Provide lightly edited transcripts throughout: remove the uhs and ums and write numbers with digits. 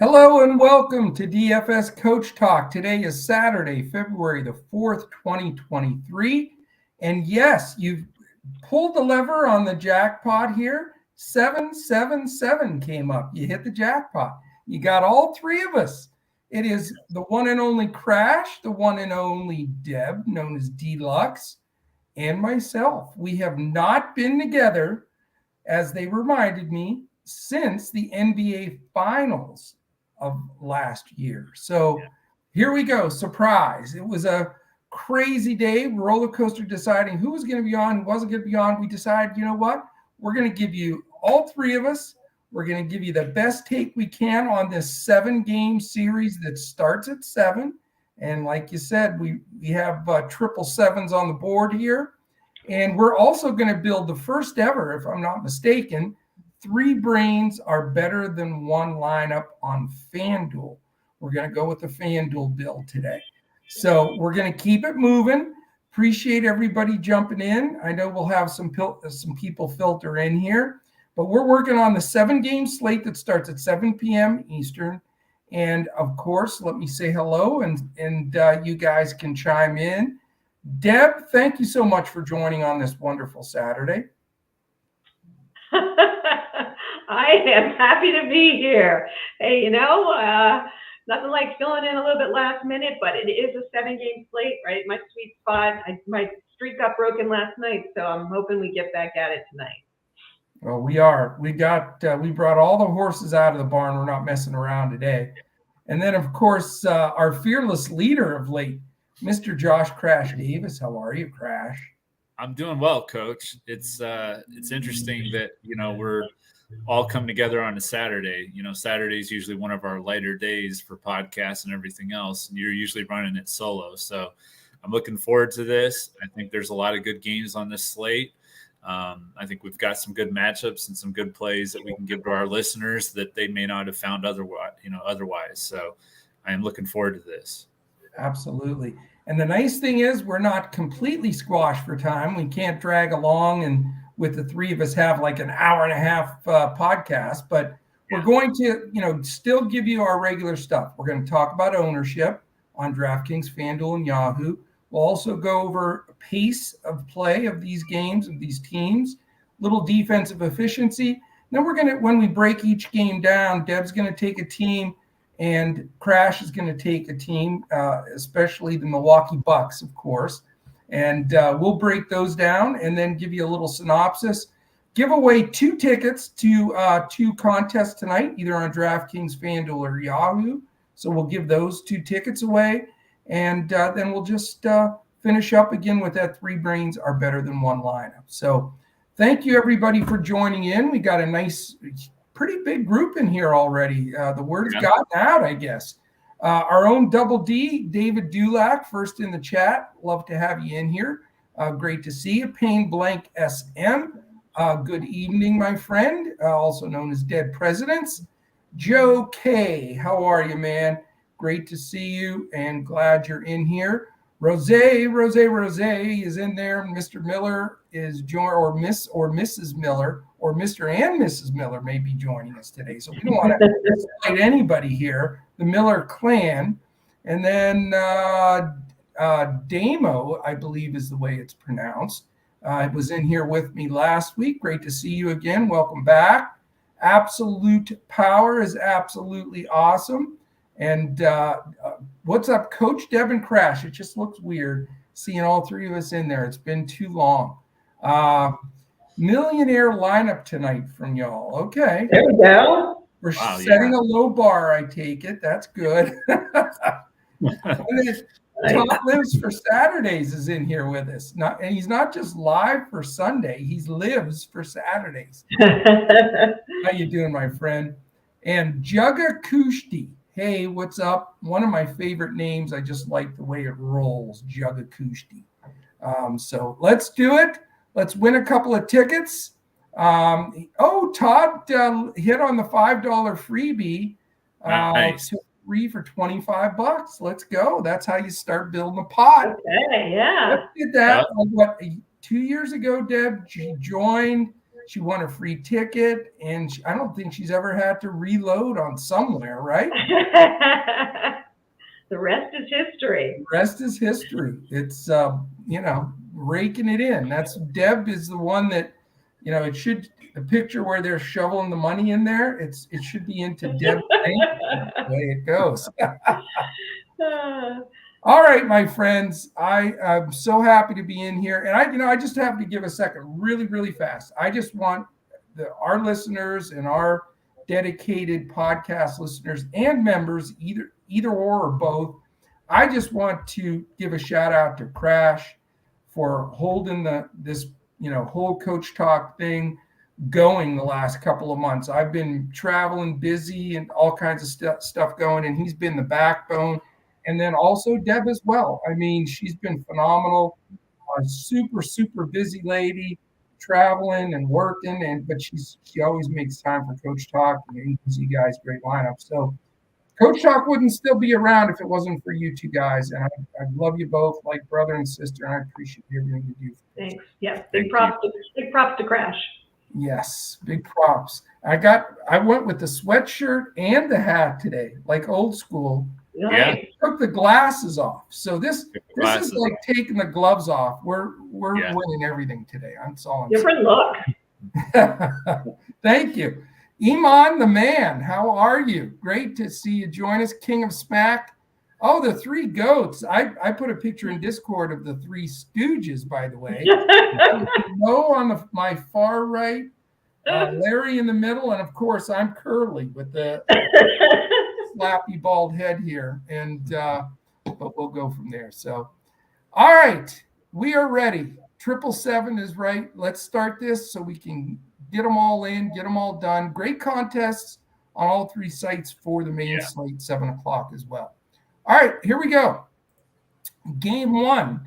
Hello and welcome to DFS Coach Talk. Today is Saturday, February the 4th, 2023. And yes, you've pulled the lever on the jackpot here. 777 came up. You hit the jackpot. You got all three of us. It is the one and only Crash, the one and only Deb, known as Deluxe, and myself. We have not been together, as they reminded me, since the NBA Finals of last year. So here we go. Surprise. It was a crazy day, roller coaster, deciding who was going to be on, who wasn't going to be on. We decided, you know what? We're going to give you, all three of us, we're going to give you the best take we can on this 7-game series that starts at 7. And like you said, we have triple sevens on the board here. And we're also going to build the first ever, if I'm not mistaken, 3 brains are better than 1 lineup on Fanduel. We're going to go with the Fanduel build today. So we're going to keep it moving. Appreciate everybody jumping in. I know we'll have some people filter in here, but we're working on the 7-game slate that starts at 7 p.m. Eastern. And of course, let me say hello, and you guys can chime in. Deb, thank you so much for joining on this wonderful Saturday. I am happy to be here. Hey, nothing like filling in a little bit last minute, but it is a 7-game slate, right? My sweet spot. My streak got broken last night, so I'm hoping we get back at it tonight. Well, we are. We brought all the horses out of the barn. We're not messing around today. And then, of course, our fearless leader of late, Mr. Josh Crash Davis. How are you, Crash? I'm doing well, Coach. It's interesting that, we're all come together on a Saturday. Saturday is usually one of our lighter days for podcasts and everything else, and you're usually running it solo. So I'm looking forward to this. I think there's a lot of good games on this slate. I think we've got some good matchups and some good plays that we can give to our listeners that they may not have found otherwise. So I am looking forward to this. Absolutely. And the nice thing is we're not completely squashed for time. We can't drag along and with the three of us have like an hour and a half podcast, but we're going to, still give you our regular stuff. We're going to talk about ownership on DraftKings, Fanduel, and YAHOO. We'll also go over pace of play of these games, of these teams, little defensive efficiency. Then we're going to, when we break each game down, Deb's going to take a team and Crash is going to take a team, especially the Milwaukee Bucks, of course. And we'll break those down and then give you a little synopsis. Give away 2 tickets to 2 contests tonight, either on DraftKings, FanDuel, or YAHOO. So we'll give those 2 tickets away. And then we'll just finish up again with that 3 brains are better than 1 lineup. So thank you, everybody, for joining in. We got a nice, pretty big group in here already. The word's gotten out, I guess. Our own Double D, David Dulac, first in the chat. Love to have you in here. Great to see you. Pain Blank SM. Good evening, my friend, also known as Dead Presidents. Joe K, how are you, man? Great to see you and glad you're in here. Rose is in there. Mr. Miller is joining, or Mrs. Miller, or Mr. and Mrs. Miller may be joining us today. So we don't want to cite anybody here. The Miller clan. And then Damo, I believe is the way it's pronounced. It was in here with me last week. Great to see you again. Welcome back. Absolute Power is absolutely awesome. And what's up, Coach Deb and Crash? It just looks weird seeing all 3 of us in there. It's been too long. Millionaire lineup tonight from y'all. Okay. There we go. We're setting a low bar, I take it. That's good. Top Lives for Saturdays is in here with us. And he's not just live for Sunday. He lives for Saturdays. How you doing, my friend? And Jugga Kushti. Hey, what's up? One of my favorite names. I just like the way it rolls, Jugga Kushti. So let's do it. Let's win a couple of tickets. Todd hit on the $5 freebie. Nice. 3 for $25. Let's go. That's how you start building a pot. Okay, yeah. Let's get that. 2 years ago, Deb, she joined. She won a free ticket, and I don't think she's ever had to reload on somewhere, right? The rest is history. The rest is history. It's, raking it in. That's Deb is the one that, it should, the picture where they're shoveling the money in there, it should be into Deb's bank account, the way it goes. All right, my friends, I'm so happy to be in here. And I just have to give a second really, really fast. I just want our listeners and our dedicated podcast listeners and members, either or both, I just want to give a shout out to Crash for holding this whole Coach Talk thing going the last couple of months. I've been traveling, busy, and all kinds of stuff going, and he's been the backbone. And then also Deb as well. I mean, she's been phenomenal. A super, super busy lady, traveling and working, but she always makes time for Coach Talk, and you guys, great lineup. So Coach Talk wouldn't still be around if it wasn't for you two guys. And I love you both like brother and sister, and I appreciate everything you do. Thanks. Yes, big props to Crash. Yes, big props. I went with the sweatshirt and the hat today, like old school. Nice. I took the glasses off. So this is like taking the gloves off. We're winning everything today. That's all I'm Different look. Thank you. Iman the man, how are you? Great to see you join us. King of Smack. Oh, the three goats. I put a picture in Discord of the three stooges, by the way. Mo on my far right, Larry in the middle, and of course I'm Curly with the slappy bald head here. And but we'll go from there. So, all right, we are ready. 777 is right. Let's start this so we can get them all in, get them all done. Great contests on all three sites for the main slate, 7 o'clock as well. All right, here we go. Game one.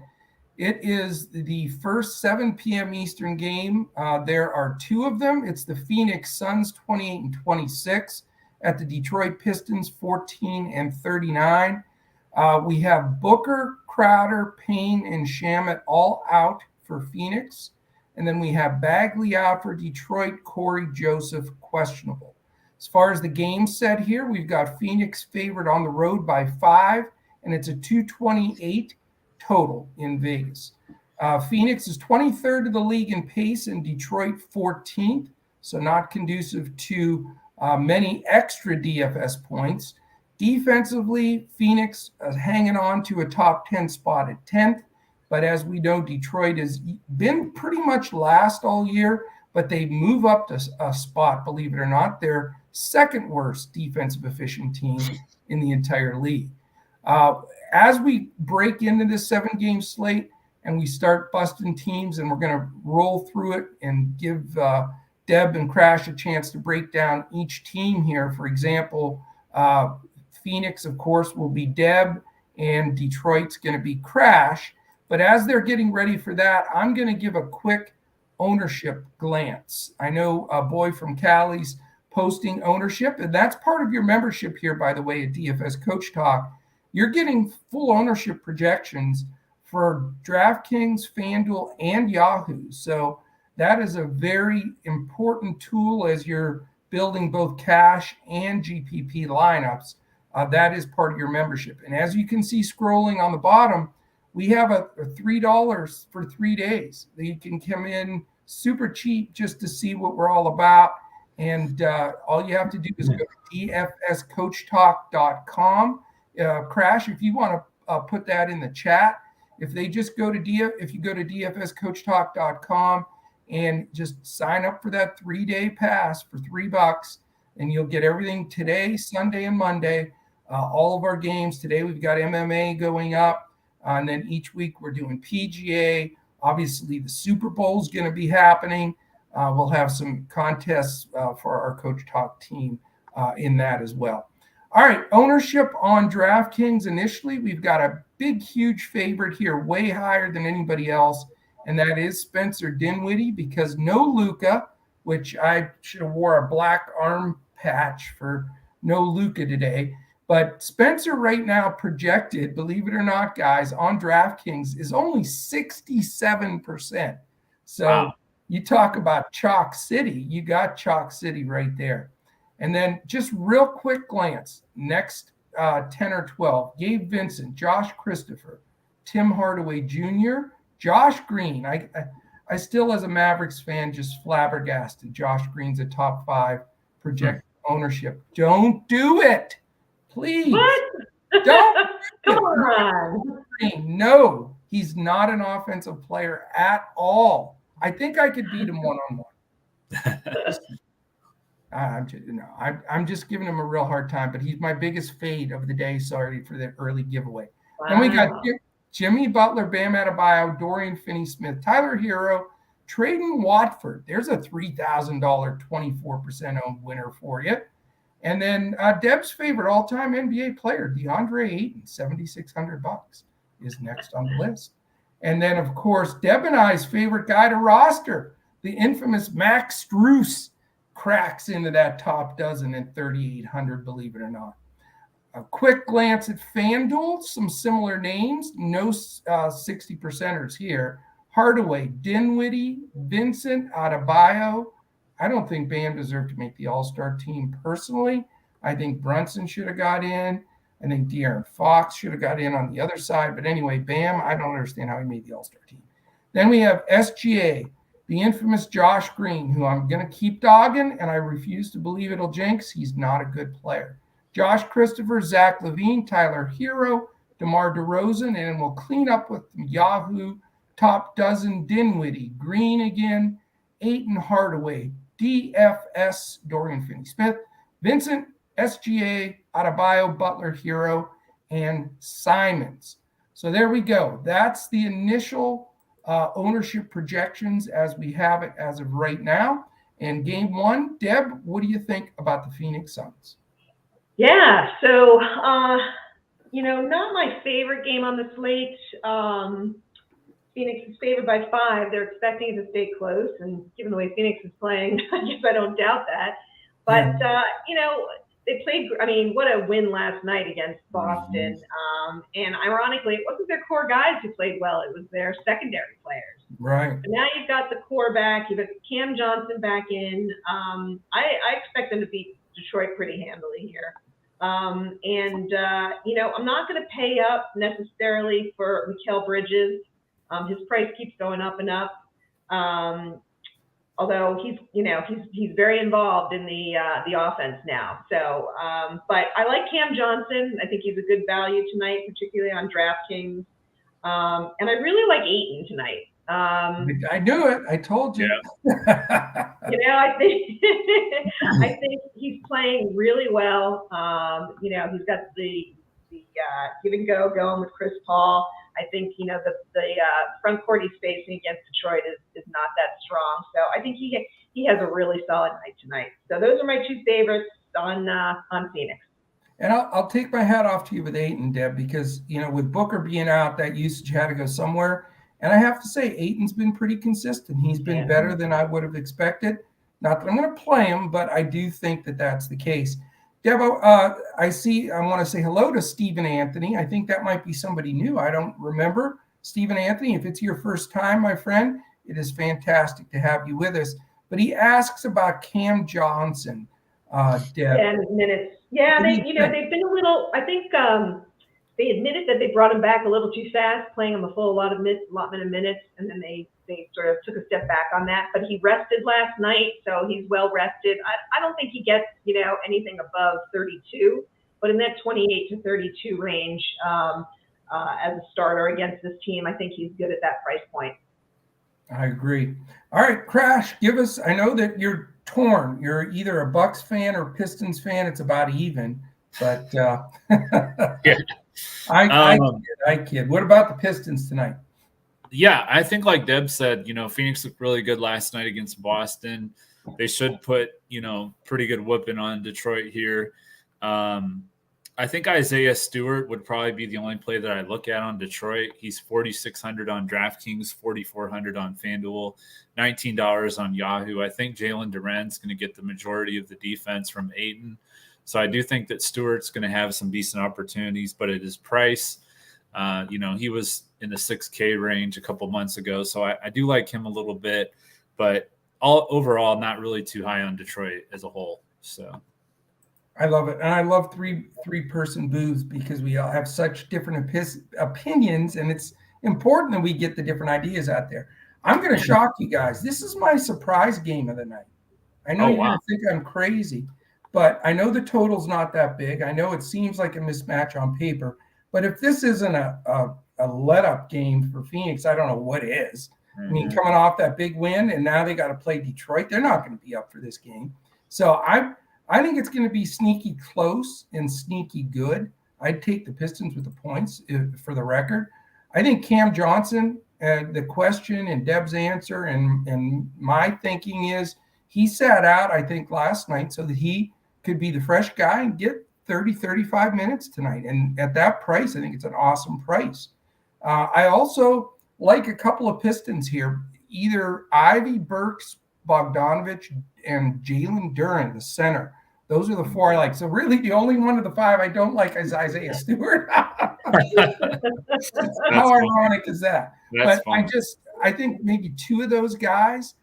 It is the first 7 p.m. Eastern game. There are two of them. It's the Phoenix Suns 28-26 at the Detroit Pistons 14-39. We have Booker, Crowder, Payne, and Shamet all out for Phoenix. And then we have Bagley out for Detroit, Corey Joseph questionable. As far as the game set here, we've got Phoenix favored on the road by 5, and it's a 228 total in Vegas. Phoenix is 23rd of the league in pace, and Detroit 14th, so not conducive to many extra DFS points. Defensively, Phoenix is hanging on to a top 10 spot at 10th, but as we know, Detroit has been pretty much last all year, but they move up to a spot, believe it or not. They're second worst defensive efficient team in the entire league. As we break into this 7-game slate and we start busting teams, and we're going to roll through it and give Deb and Crash a chance to break down each team here. For example, Phoenix, of course, will be Deb, and Detroit's going to be Crash. But as they're getting ready for that, I'm going to give a quick ownership glance. I know a boy from Cali's posting ownership, and that's part of your membership here, by the way, at DFS Coach Talk. You're getting full ownership projections for DraftKings, Fanduel, and YAHOO. So that is a very important tool as you're building both cash and GPP lineups. That is part of your membership. And as you can see scrolling on the bottom, we have a $3 for 3 days. You can come in super cheap just to see what we're all about. And all you have to do is go to dfscoachtalk.com. Crash, if you want to put that in the chat, if you go to dfscoachtalk.com and just sign up for that 3-day pass for $3, and you'll get everything today, Sunday, and Monday. All of our games today, we've got MMA going up. And then each week we're doing PGA. Obviously, the Super Bowl is going to be happening. We'll have some contests for our Coach Talk team in that as well. All right, ownership on DraftKings. Initially, we've got a big, huge favorite here, way higher than anybody else, and that is Spencer Dinwiddie, because no Luka, which I should have wore a black arm patch for no Luka today. But Spencer right now projected, believe it or not, guys, on DraftKings is only 67%. So You talk about Chalk City. You got Chalk City right there. And then just real quick glance, next 10 or 12, Gabe Vincent, Josh Christopher, Tim Hardaway Jr., Josh Green. I still, as a Mavericks fan, just flabbergasted. Josh Green's a top 5 projected ownership. Don't do it. Please. What? Don't do Come it. on. No, he's not an offensive player at all. I think I could beat him one-on-one. I'm just giving him a real hard time, but he's my biggest fade of the day. Sorry for the early giveaway. Wow. Then we got Jimmy Butler, Bam Adebayo, Dorian Finney-Smith, Tyler Hero, Traden Watford. There's a $3,000 24% owned winner for you. And then Deb's favorite all-time NBA player, DeAndre Ayton, $7,600 is next on the list. And then, of course, Deb and I's favorite guy to roster, the infamous Max Strus, cracks into that top dozen at 3,800, believe it or not. A quick glance at FanDuel, some similar names, no 60%ers here. Hardaway, Dinwiddie, Vincent, Adebayo. I don't think Bam deserved to make the All-Star team personally. I think Brunson should have got in. I think De'Aaron Fox should have got in on the other side. But anyway, Bam, I don't understand how he made the All-Star team. Then we have SGA, the infamous Josh Green, who I'm going to keep dogging, and I refuse to believe it'll jinx. He's not a good player. Josh Christopher, Zach LaVine, Tyler Hero, DeMar DeRozan, and we'll clean up with YAHOO top dozen Dinwiddie, Green again, Ayton Hardaway, DFS, Dorian Finney-Smith, Vincent, SGA, Adebayo, Butler, Hero, and Simons. So there we go. That's the initial ownership projections as we have it as of right now. And game 1, Deb, what do you think about the Phoenix Suns? Yeah, so, not my favorite game on the slate. Phoenix is favored by 5. They're expecting it to stay close, and given the way Phoenix is playing, I guess I don't doubt that. But, they played, what a win last night against Boston. And ironically, it wasn't their core guys who played well. It was their secondary players. Right. And now you've got the core back. You've got Cam Johnson back in. I expect them to beat Detroit pretty handily here. I'm not going to pay up necessarily for Mikal Bridges. His price keeps going up and up. Although he's very involved in the offense now. So, but I like Cam Johnson. I think he's a good value tonight, particularly on DraftKings. And I really like Ayton tonight. I knew it. I told you. Yeah. I think he's playing really well. He's got the give and go going with Chris Paul. I think, the front court he's facing against Detroit is not that strong. So I think he has a really solid night tonight. So those are my 2 favorites on Phoenix. And I'll take my hat off to you with Ayton, Deb, because, with Booker being out, that usage had to go somewhere. And I have to say, Ayton's been pretty consistent. He's been better than I would have expected. Not that I'm going to play him, but I do think that that's the case. Deb, I want to say hello to Stephen Anthony. I think that might be somebody new. I don't remember. Stephen Anthony, if it's your first time, my friend, it is fantastic to have you with us. But he asks about Cam Johnson, Deb. 10 minutes. Yeah, they've been a little, I think they admitted that they brought him back a little too fast, playing him a full allotment of minutes, and then they sort of took a step back on that. But he rested last night, so he's well rested. I don't think he gets, anything above 32, but in that 28 to 32 range as a starter against this team, I think he's good at that price point. I agree. All right, Crash, give us, I know that you're torn. You're either a Bucks fan or Pistons fan. It's about even, but yeah. I kid. What about the Pistons tonight? Yeah, I think like Deb said, Phoenix looked really good last night against Boston. They should put, pretty good whooping on Detroit here. I think Isaiah Stewart would probably be the only play that I look at on Detroit. He's 4,600 on DraftKings, 4,400 on FanDuel, $19 on YAHOO. I think Jalen Duren's going to get the majority of the defense from Ayton. So I do think that Stewart's going to have some decent opportunities, but at his price, he was in the 6K range a couple months ago. So I do like him a little bit. but overall, not really too high on Detroit as a whole. So I love it. And I love three-person booths because we all have such different opinions, and it's important that we get the different ideas out there. I'm going to shock you guys. This is my surprise game of the night. I know you're going to think I'm crazy, but I know the total's not that big. I know it seems like a mismatch on paper, but if this isn't a let-up game for Phoenix, I don't know what is. I mean, coming off that big win, and now they got to play Detroit, they're not going to be up for this game. So I think it's going to be sneaky close and sneaky good. I'd take the Pistons with the points for the record. I think Cam Johnson, the question and Deb's answer and my thinking is he sat out, I think, last night so that he could be the fresh guy and get 30, 35 minutes tonight. And at that price, I think it's an awesome price. I also like a couple of Pistons here, either Ivy, Burks, Bogdanovich, and Jalen Duren, the center. Those are the four I like. So really the only one of the five I don't like is Isaiah Stewart. How ironic is that? But fun. I think maybe two of those guys,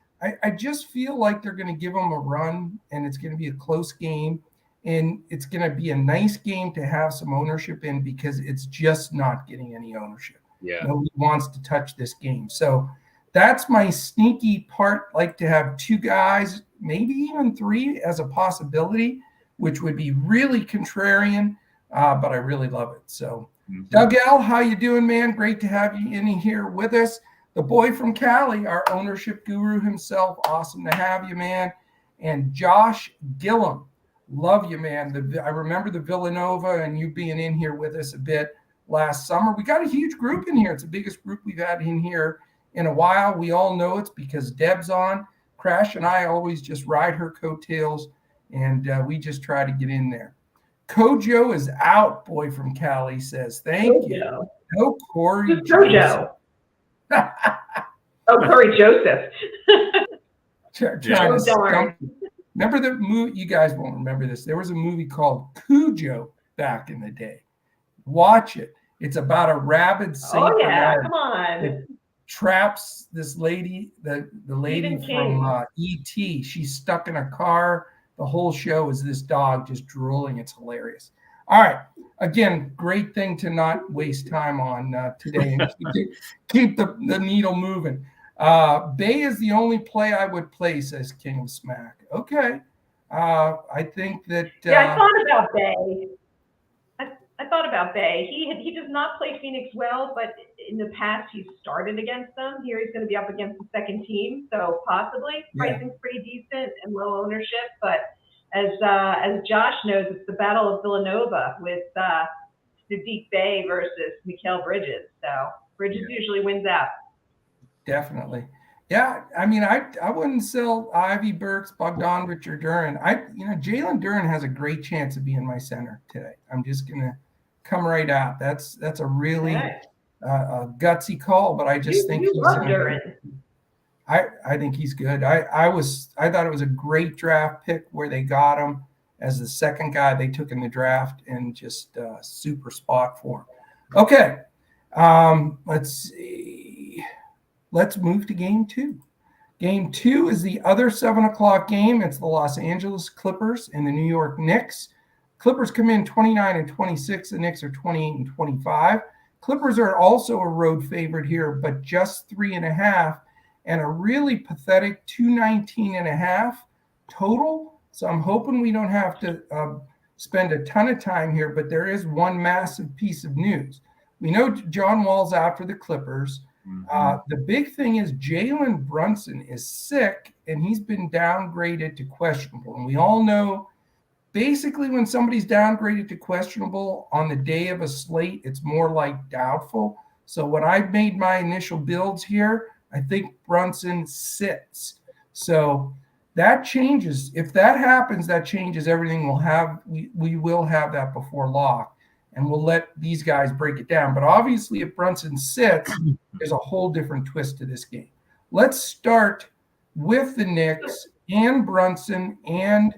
I just feel like they're going to give them a run, and it's going to be a close game, and it's going to be a nice game to have some ownership in because it's just not getting any ownership. Yeah. Nobody wants to touch this game. So that's my sneaky part, like to have two guys, maybe even three as a possibility, which would be really contrarian, but I really love it. So Doug L., how you doing, man? Great to have you in here with us. The boy from Cali, our ownership guru himself. Awesome to have you, man. And Josh Gillum, love you, man. I remember the Villanova and you being in here with us a bit last summer. We got a huge group in here. It's the biggest group we've had in here in a while. We all know it's because Deb's on. Crash and I always just ride her coattails, and we just try to get in there. Kojo is out, boy from Cali says. Thank you. No Corey Kojo. Corey Joseph. Remember the movie? You guys won't remember this. There was a movie called Cujo back in the day. Watch it. It's about a rabid Saint Bernard come on. that traps this lady, the lady from E.T. She's stuck in a car. The whole show is this dog just drooling. It's hilarious. All right. Again, great thing to not waste time on today and keep the needle moving. Bay is the only play I would play, says King of Smack. Okay. I think that. I thought about Bay. I thought about Bay. He does not play Phoenix well, but in the past he's started against them. Here he's going to be up against the second team, so possibly pricing's pretty decent and low ownership. But as Josh knows, it's the battle of Villanova with Sadiq Bey versus Mikal Bridges. So Bridges usually wins out. Definitely. Yeah, I mean, I wouldn't sell Ivy, Burks, Bogdanovich, or Duren. Jalen Duren has a great chance of being my center today. I'm just gonna come right out. That's a really gutsy call, but I just think he's love Duren. I think he's good. I thought it was a great draft pick where they got him as the second guy they took in the draft, and just super spot for him. Okay, let's see. Let's move to game two. Game two is the other 7:00 game. It's the Los Angeles Clippers and the New York Knicks. Clippers come in 29-26. The Knicks are 28-25. Clippers are also a road favorite here, but just 3.5, and a really pathetic 219.5 total. So I'm hoping we don't have to spend a ton of time here, but there is one massive piece of news. We know John Wall's out for the Clippers. The big thing is Jalen Brunson is sick, and he's been downgraded to questionable. And we all know basically when somebody's downgraded to questionable on the day of a slate, it's more like doubtful. So when I made my initial builds here, I think Brunson sits. So that changes. If that happens, that changes everything. We will have that before lock, and we'll let these guys break it down. But obviously, if Brunson sits, there's a whole different twist to this game. Let's start with the Knicks and Brunson. And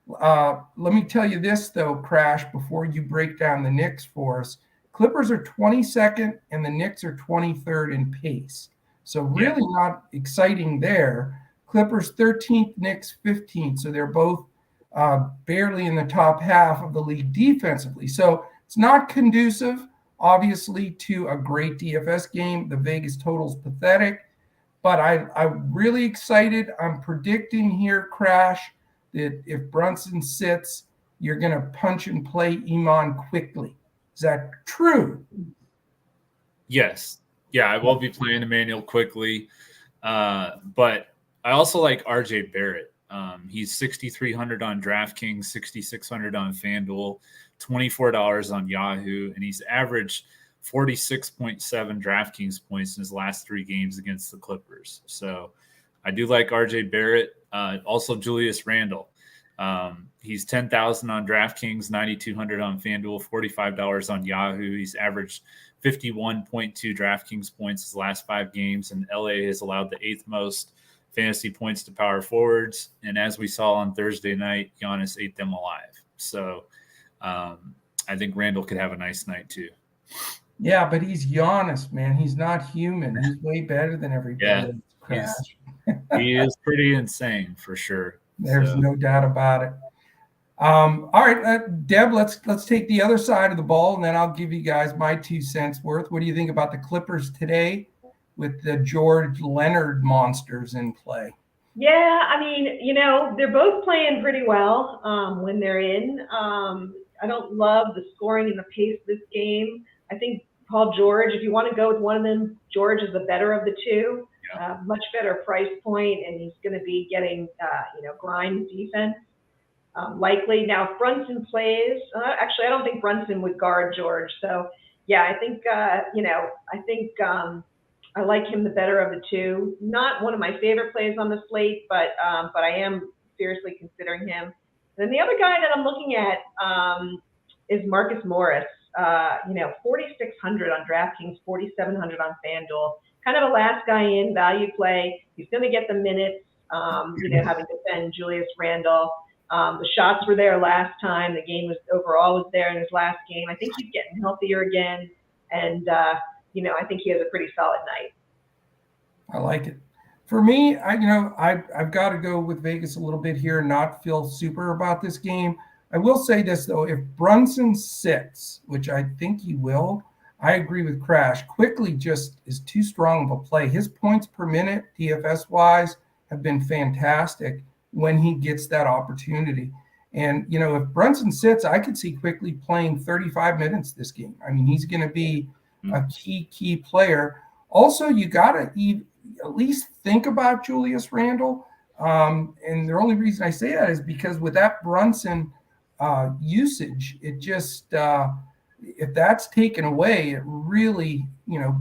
let me tell you this, though, Crash, before you break down the Knicks for us. Clippers are 22nd, and the Knicks are 23rd in pace. So really not exciting there. Clippers 13th, Knicks 15th. So they're both barely in the top half of the league defensively. So it's not conducive, obviously, to a great DFS game. The Vegas total's pathetic. But I'm really excited. I'm predicting here, Crash, that if Brunson sits, you're going to punch and play Iman quickly. Is that true? Yes. Yeah, I will be playing Emmanuel quickly. But I also like RJ Barrett. He's 6,300 on DraftKings, 6,600 on Fanduel, $24 on Yahoo, and he's averaged 46.7 DraftKings points in his last 3 games against the Clippers. So I do like RJ Barrett. Also Julius Randle. He's 10,000 on DraftKings, 9,200 on Fanduel, $45 on Yahoo. He's averaged 51.2 DraftKings points his last 5 games, and LA has allowed the 8th most fantasy points to power forwards. And as we saw on Thursday night, Giannis ate them alive. So I think Randall could have a nice night too. Yeah, but he's Giannis, man. He's not human. He's way better than everybody. Yeah, he is pretty insane for sure. There's no doubt about it. All right, Deb, let's take the other side of the ball, and then I'll give you guys my 2 cents worth. What do you think about the Clippers today with the George Leonard monsters in play? Yeah, I mean, they're both playing pretty well when they're in. I don't love the scoring and the pace of this game. I think Paul George, if you want to go with one of them, George is the better of the two. Yeah. Much better price point, and he's going to be getting, grind defense. Likely. Now, if Brunson plays, actually, I don't think Brunson would guard George. So, yeah, I think, I like him the better of the two. Not one of my favorite plays on the slate, but I am seriously considering him. And then the other guy that I'm looking at is Marcus Morris. 4,600 on DraftKings, 4,700 on FanDuel. Kind of a last guy in value play. He's going to get the minutes, having to defend Julius Randle. The shots were there last time. The game was there in his last game. I think he's getting healthier again. And, I think he has a pretty solid night. I like it. For me, I've got to go with Vegas a little bit here and not feel super about this game. I will say this, though. If Brunson sits, which I think he will, I agree with Crash. Quickly just is too strong of a play. His points per minute, DFS-wise, have been fantastic when he gets that opportunity. And, if Brunson sits, I could see Quickly playing 35 minutes this game. I mean, he's going to be a key player. Also, you got to at least think about Julius Randle. And the only reason I say that is because with that Brunson usage, it just if that's taken away, it really,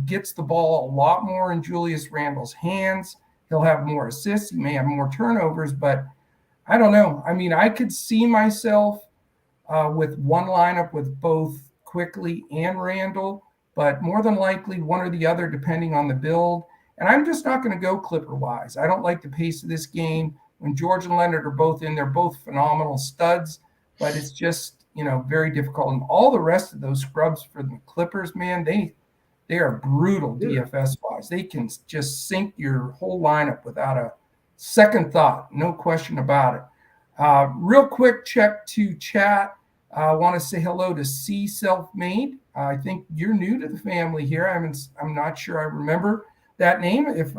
gets the ball a lot more in Julius Randle's hands. He'll have more assists. He may have more turnovers, but I don't know. I mean, I could see myself with one lineup with both Quickly and Randle, but more than likely one or the other, depending on the build. And I'm just not going to go Clipper-wise. I don't like the pace of this game. When George and Leonard are both in, they're both phenomenal studs, but it's just, very difficult. And all the rest of those scrubs for the Clippers, man, they are brutal DFS-wise. They can just sink your whole lineup without a second thought, no question about it. Real quick check to chat. I want to say hello to C Self-Made. I think you're new to the family here. I'm not sure I remember that name. If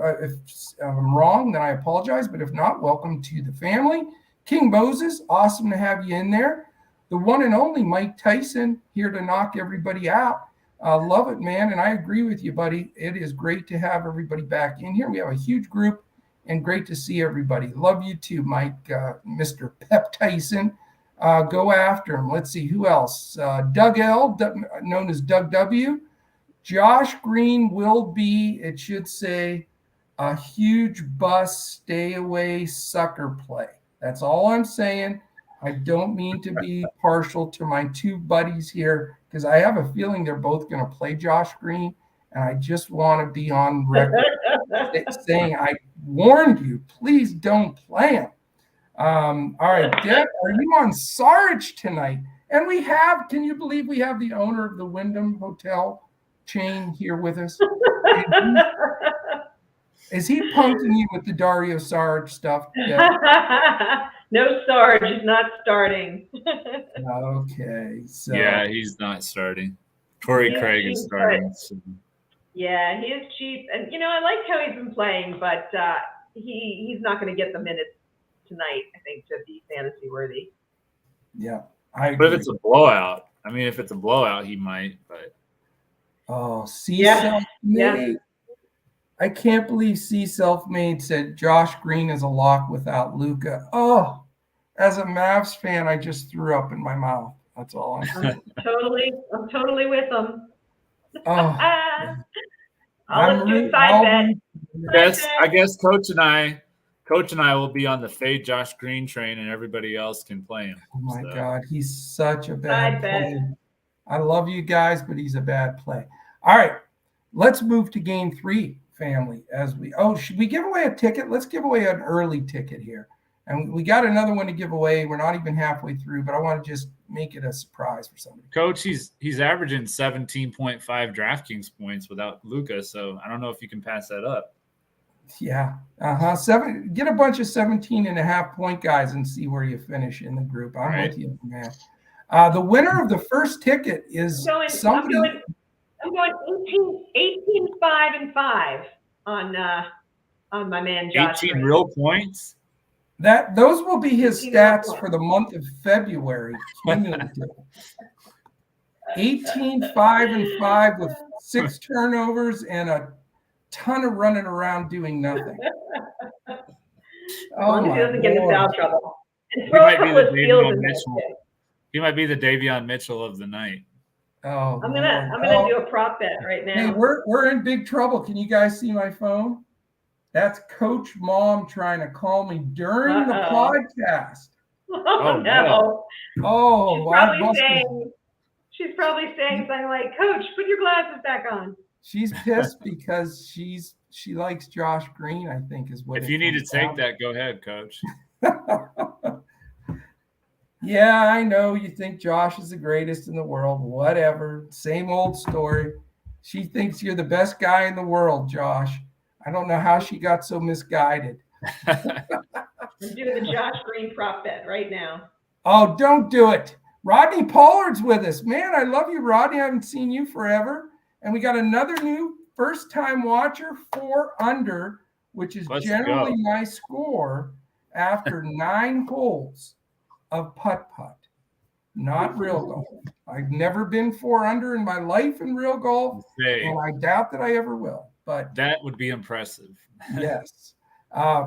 I'm wrong, then I apologize. But if not, welcome to the family. King Moses, awesome to have you in there. The one and only Mike Tyson, here to knock everybody out. Love it, man. And I agree with you, buddy. It is great to have everybody back in here. We have a huge group and great to see everybody. Love you too, Mike, Mr. Pep Tyson. Go after him. Let's see who else. Doug L, known as Doug W. Josh Green will be, it should say, a huge bust, stay away sucker play. That's all I'm saying. I don't mean to be partial to my two buddies here because I have a feeling they're both going to play Josh Green, and I just want to be on record saying I warned you, please don't play him. All right, Deb, are you on Sarge tonight? And can you believe we have the owner of the Wyndham Hotel chain here with us? Is he punking you with the Dario Saric stuff? Yeah. No, Sarge is not starting. Okay. So Yeah, he's not starting. Torrey He's Craig is cheap, starting. So. Yeah, he is cheap, and I like how he's been playing, but he's not going to get the minutes tonight, I think, to be fantasy worthy. yeah, I agree. But if it's a blowout, if it's a blowout, he might. But self-made. I can't believe self-made said Josh Green is a lock without Luka. Oh, as a Mavs fan, I just threw up in my mouth. That's all I'm saying. I'm totally with him. Oh, Let's do a side bet. I guess Coach and I will be on the fade Josh Green train, and everybody else can play him. Oh my God, he's such a bad play. I love you guys, but he's a bad play. All right, let's move to game 3, family. Should we give away a ticket? Let's give away an early ticket here. And we got another one to give away. We're not even halfway through, but I want to just make it a surprise for somebody. Coach, he's averaging 17.5 DraftKings points without Luka, so I don't know if you can pass that up. Yeah. Get a bunch of 17.5-point guys and see where you finish in the group. I'm with you, man. The winner of the first ticket is somebody. I'm going 18, 5, and 5 on my man Josh. 18 real points? Those will be his stats for the month of February. 18, 5, and 5 with 6 turnovers and a ton of running around doing nothing. As long as he doesn't get into foul trouble. He might be the Davion Mitchell. He might be the Davion Mitchell of the night. I'm gonna do a prop bet right now. Hey, we're in big trouble. Can you guys see my phone? That's Coach Mom trying to call me during the podcast. Oh no! Oh, she's probably saying something like, "Coach, put your glasses back on." She's pissed because she likes Josh Green, I think, is what. If you need to take that, go ahead, Coach. Yeah, I know you think Josh is the greatest in the world. Whatever. Same old story. She thinks you're the best guy in the world, Josh. I don't know how she got so misguided. I'm doing the Josh Green prop bet right now. Oh, don't do it. Rodney Pollard's with us. Man, I love you, Rodney. I haven't seen you forever. And we got another new first-time watcher, 4 under, which is generally my score after 9 holes of putt-putt, not real golf. I've never been 4 under in my life in real golf, and I doubt that I ever will. But that would be impressive. Yes.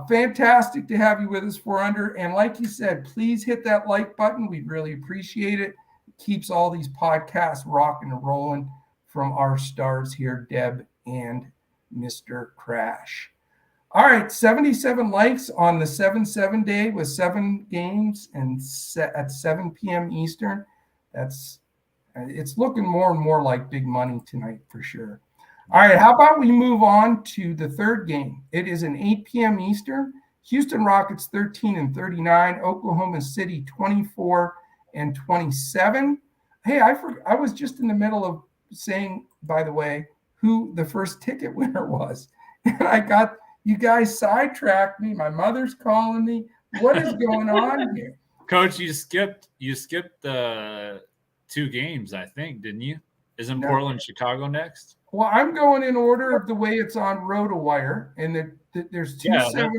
Fantastic to have you with us, 4 under. And like you said, please hit that like button. We'd really appreciate it. It keeps all these podcasts rocking and rolling from our stars here, Deb and Mr. Crash. All right, 77 likes on the 7-7 day with 7 games and at 7 p.m. Eastern. It's looking more and more like big money tonight for sure. All right, how about we move on to the third game? It is an 8 p.m. Eastern. Houston Rockets 13-39, Oklahoma City 24-27. Hey, I was just in the middle of saying, by the way, who the first ticket winner was, and I got. You guys sidetracked me. My mother's calling me. What is going on here? Coach, you skipped the 2 games, I think, didn't you? Isn't Portland, Chicago next? Well, I'm going in order of the way it's on RotoWire, and there's 2-7.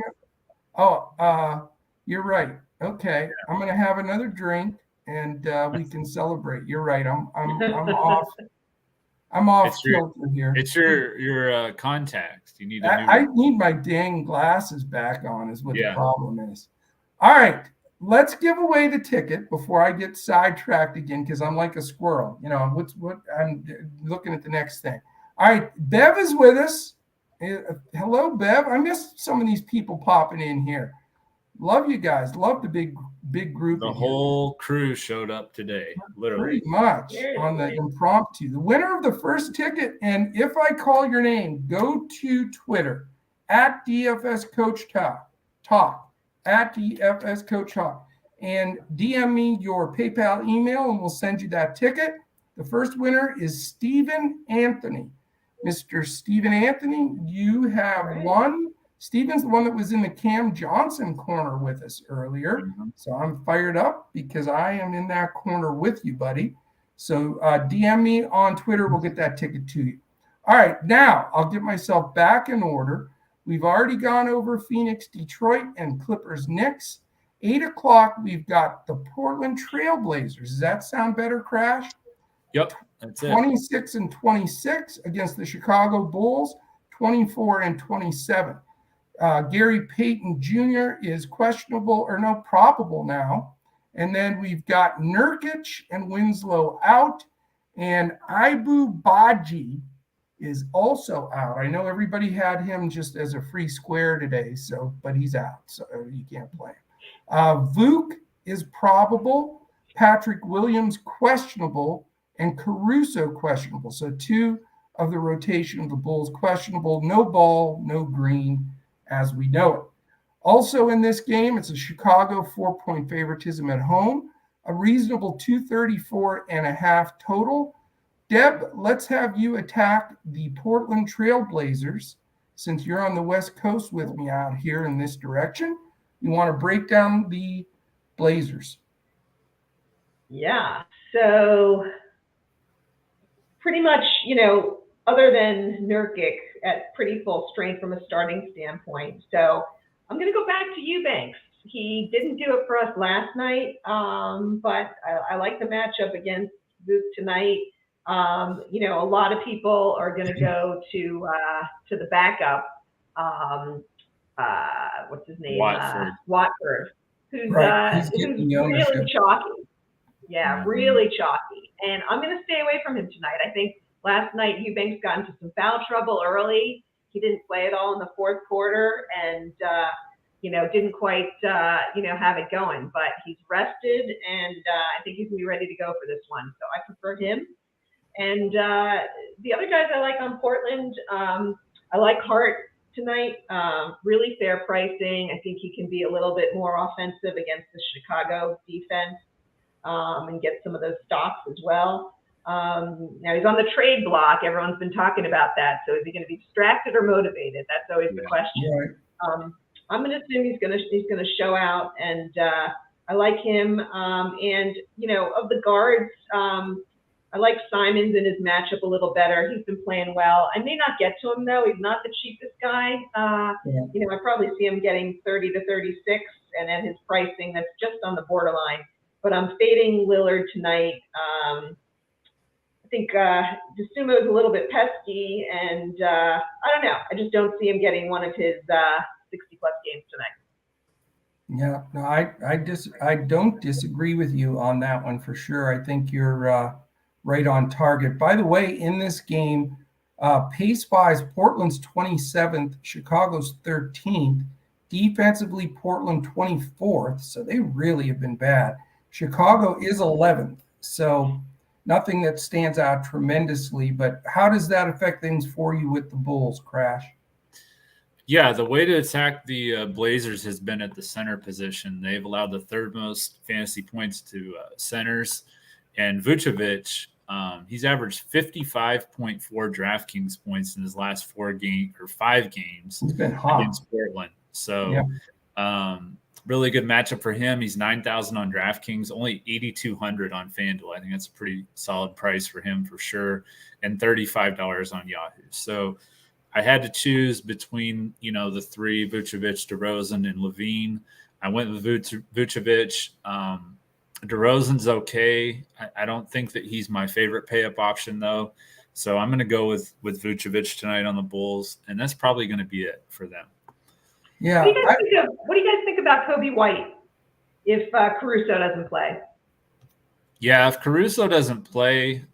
You're right. Okay, I'm going to have another drink, and we can celebrate. You're right. I'm off. I'm off kilter here. It's your contacts. You need. I need my dang glasses back on. Is what the problem is. All right, let's give away the ticket before I get sidetracked again because I'm like a squirrel. I'm looking at the next thing. All right, Bev is with us. Hello, Bev. I missed some of these people popping in here. Love you guys. Love the big group. The whole crew showed up today, literally. Pretty much on the impromptu. The winner of the first ticket, and if I call your name, go to Twitter at DFS Coach Talk, at DFS Coach Talk, and DM me your PayPal email, and we'll send you that ticket. The first winner is Stephen Anthony. Mr. Stephen Anthony, you have won. Stephen's the one that was in the Cam Johnson corner with us earlier. So I'm fired up because I am in that corner with you, buddy. So DM me on Twitter. We'll get that ticket to you. All right, now I'll get myself back in order. We've already gone over Phoenix, Detroit, and Clippers, Knicks. 8 o'clock, we've got the Portland Trailblazers. Does that sound better, Crash? Yep, that's it. 26 and 26 against the Chicago Bulls, 24 and 27. Gary Payton Jr. is questionable or no, probable now. And then we've got Nurkic and Winslow out. And Ibu Baji is also out. I know everybody had him just as a free square today, but he's out, so you can't play him. Vuk is probable. Patrick Williams questionable. And Caruso questionable. So 2 of the rotation of the Bulls questionable. No Ball, no Green, as we know it. Also in this game, it's a Chicago 4-point favoritism at home, a reasonable 234.5 total. Deb, let's have you attack the Portland Trailblazers since you're on the West Coast with me out here in this direction. You want to break down the Blazers? Yeah. So pretty much, other than Nurkic at pretty full strength from a starting standpoint. So I'm going to go back to Eubanks. He didn't do it for us last night, but I like the matchup against Vuk tonight. A lot of people are going to go to the backup. What's his name? Watford, who's really chalky. Yeah, really chalky. And I'm going to stay away from him tonight. I think last night Eubanks got into some foul trouble early. He didn't play at all in the fourth quarter and, didn't quite, have it going. But he's rested, and I think he's going to be ready to go for this one. So I prefer him. And the other guys I like on Portland, I like Hart tonight. Really fair pricing. I think he can be a little bit more offensive against the Chicago defense. And get some of those stocks as well. Now he's on the trade block. Everyone's been talking about that. So is he going to be distracted or motivated? That's always the question. Right. I'm going to assume he's going to show out, and I like him. And of the guards, I like Simons in his matchup a little better. He's been playing well. I may not get to him though. He's not the cheapest guy. I probably see him getting 30 to 36, and at his pricing, that's just on the borderline. But I'm fading Lillard tonight. I think DeSumo is a little bit pesky, and I don't know. I just don't see him getting one of his 60-plus games tonight. Yeah, no, I don't disagree with you on that one for sure. I think you're right on target. By the way, in this game, pace-wise, Portland's 27th, Chicago's 13th. Defensively, Portland 24th, so they really have been bad. Chicago is 11th, so nothing that stands out tremendously. But how does that affect things for you with the Bulls, Crash? Yeah, the way to attack the Blazers has been at the center position. They've allowed the third most fantasy points to centers. And Vucevic, he's averaged 55.4 DraftKings points in his last 5 games. He's been hot against Portland. So really good matchup for him. He's 9,000 on DraftKings, only 8,200 on Fanduel. I think that's a pretty solid price for him for sure, and $35 on Yahoo. So I had to choose between, the three, Vucevic, DeRozan, and Levine. I went with Vucevic. DeRozan's okay. I don't think that he's my favorite pay-up option, though. So I'm going to go with Vucevic tonight on the Bulls, and that's probably going to be it for them. Yeah. What do you guys think about Kobe White if Caruso doesn't play? Yeah, if Caruso doesn't play,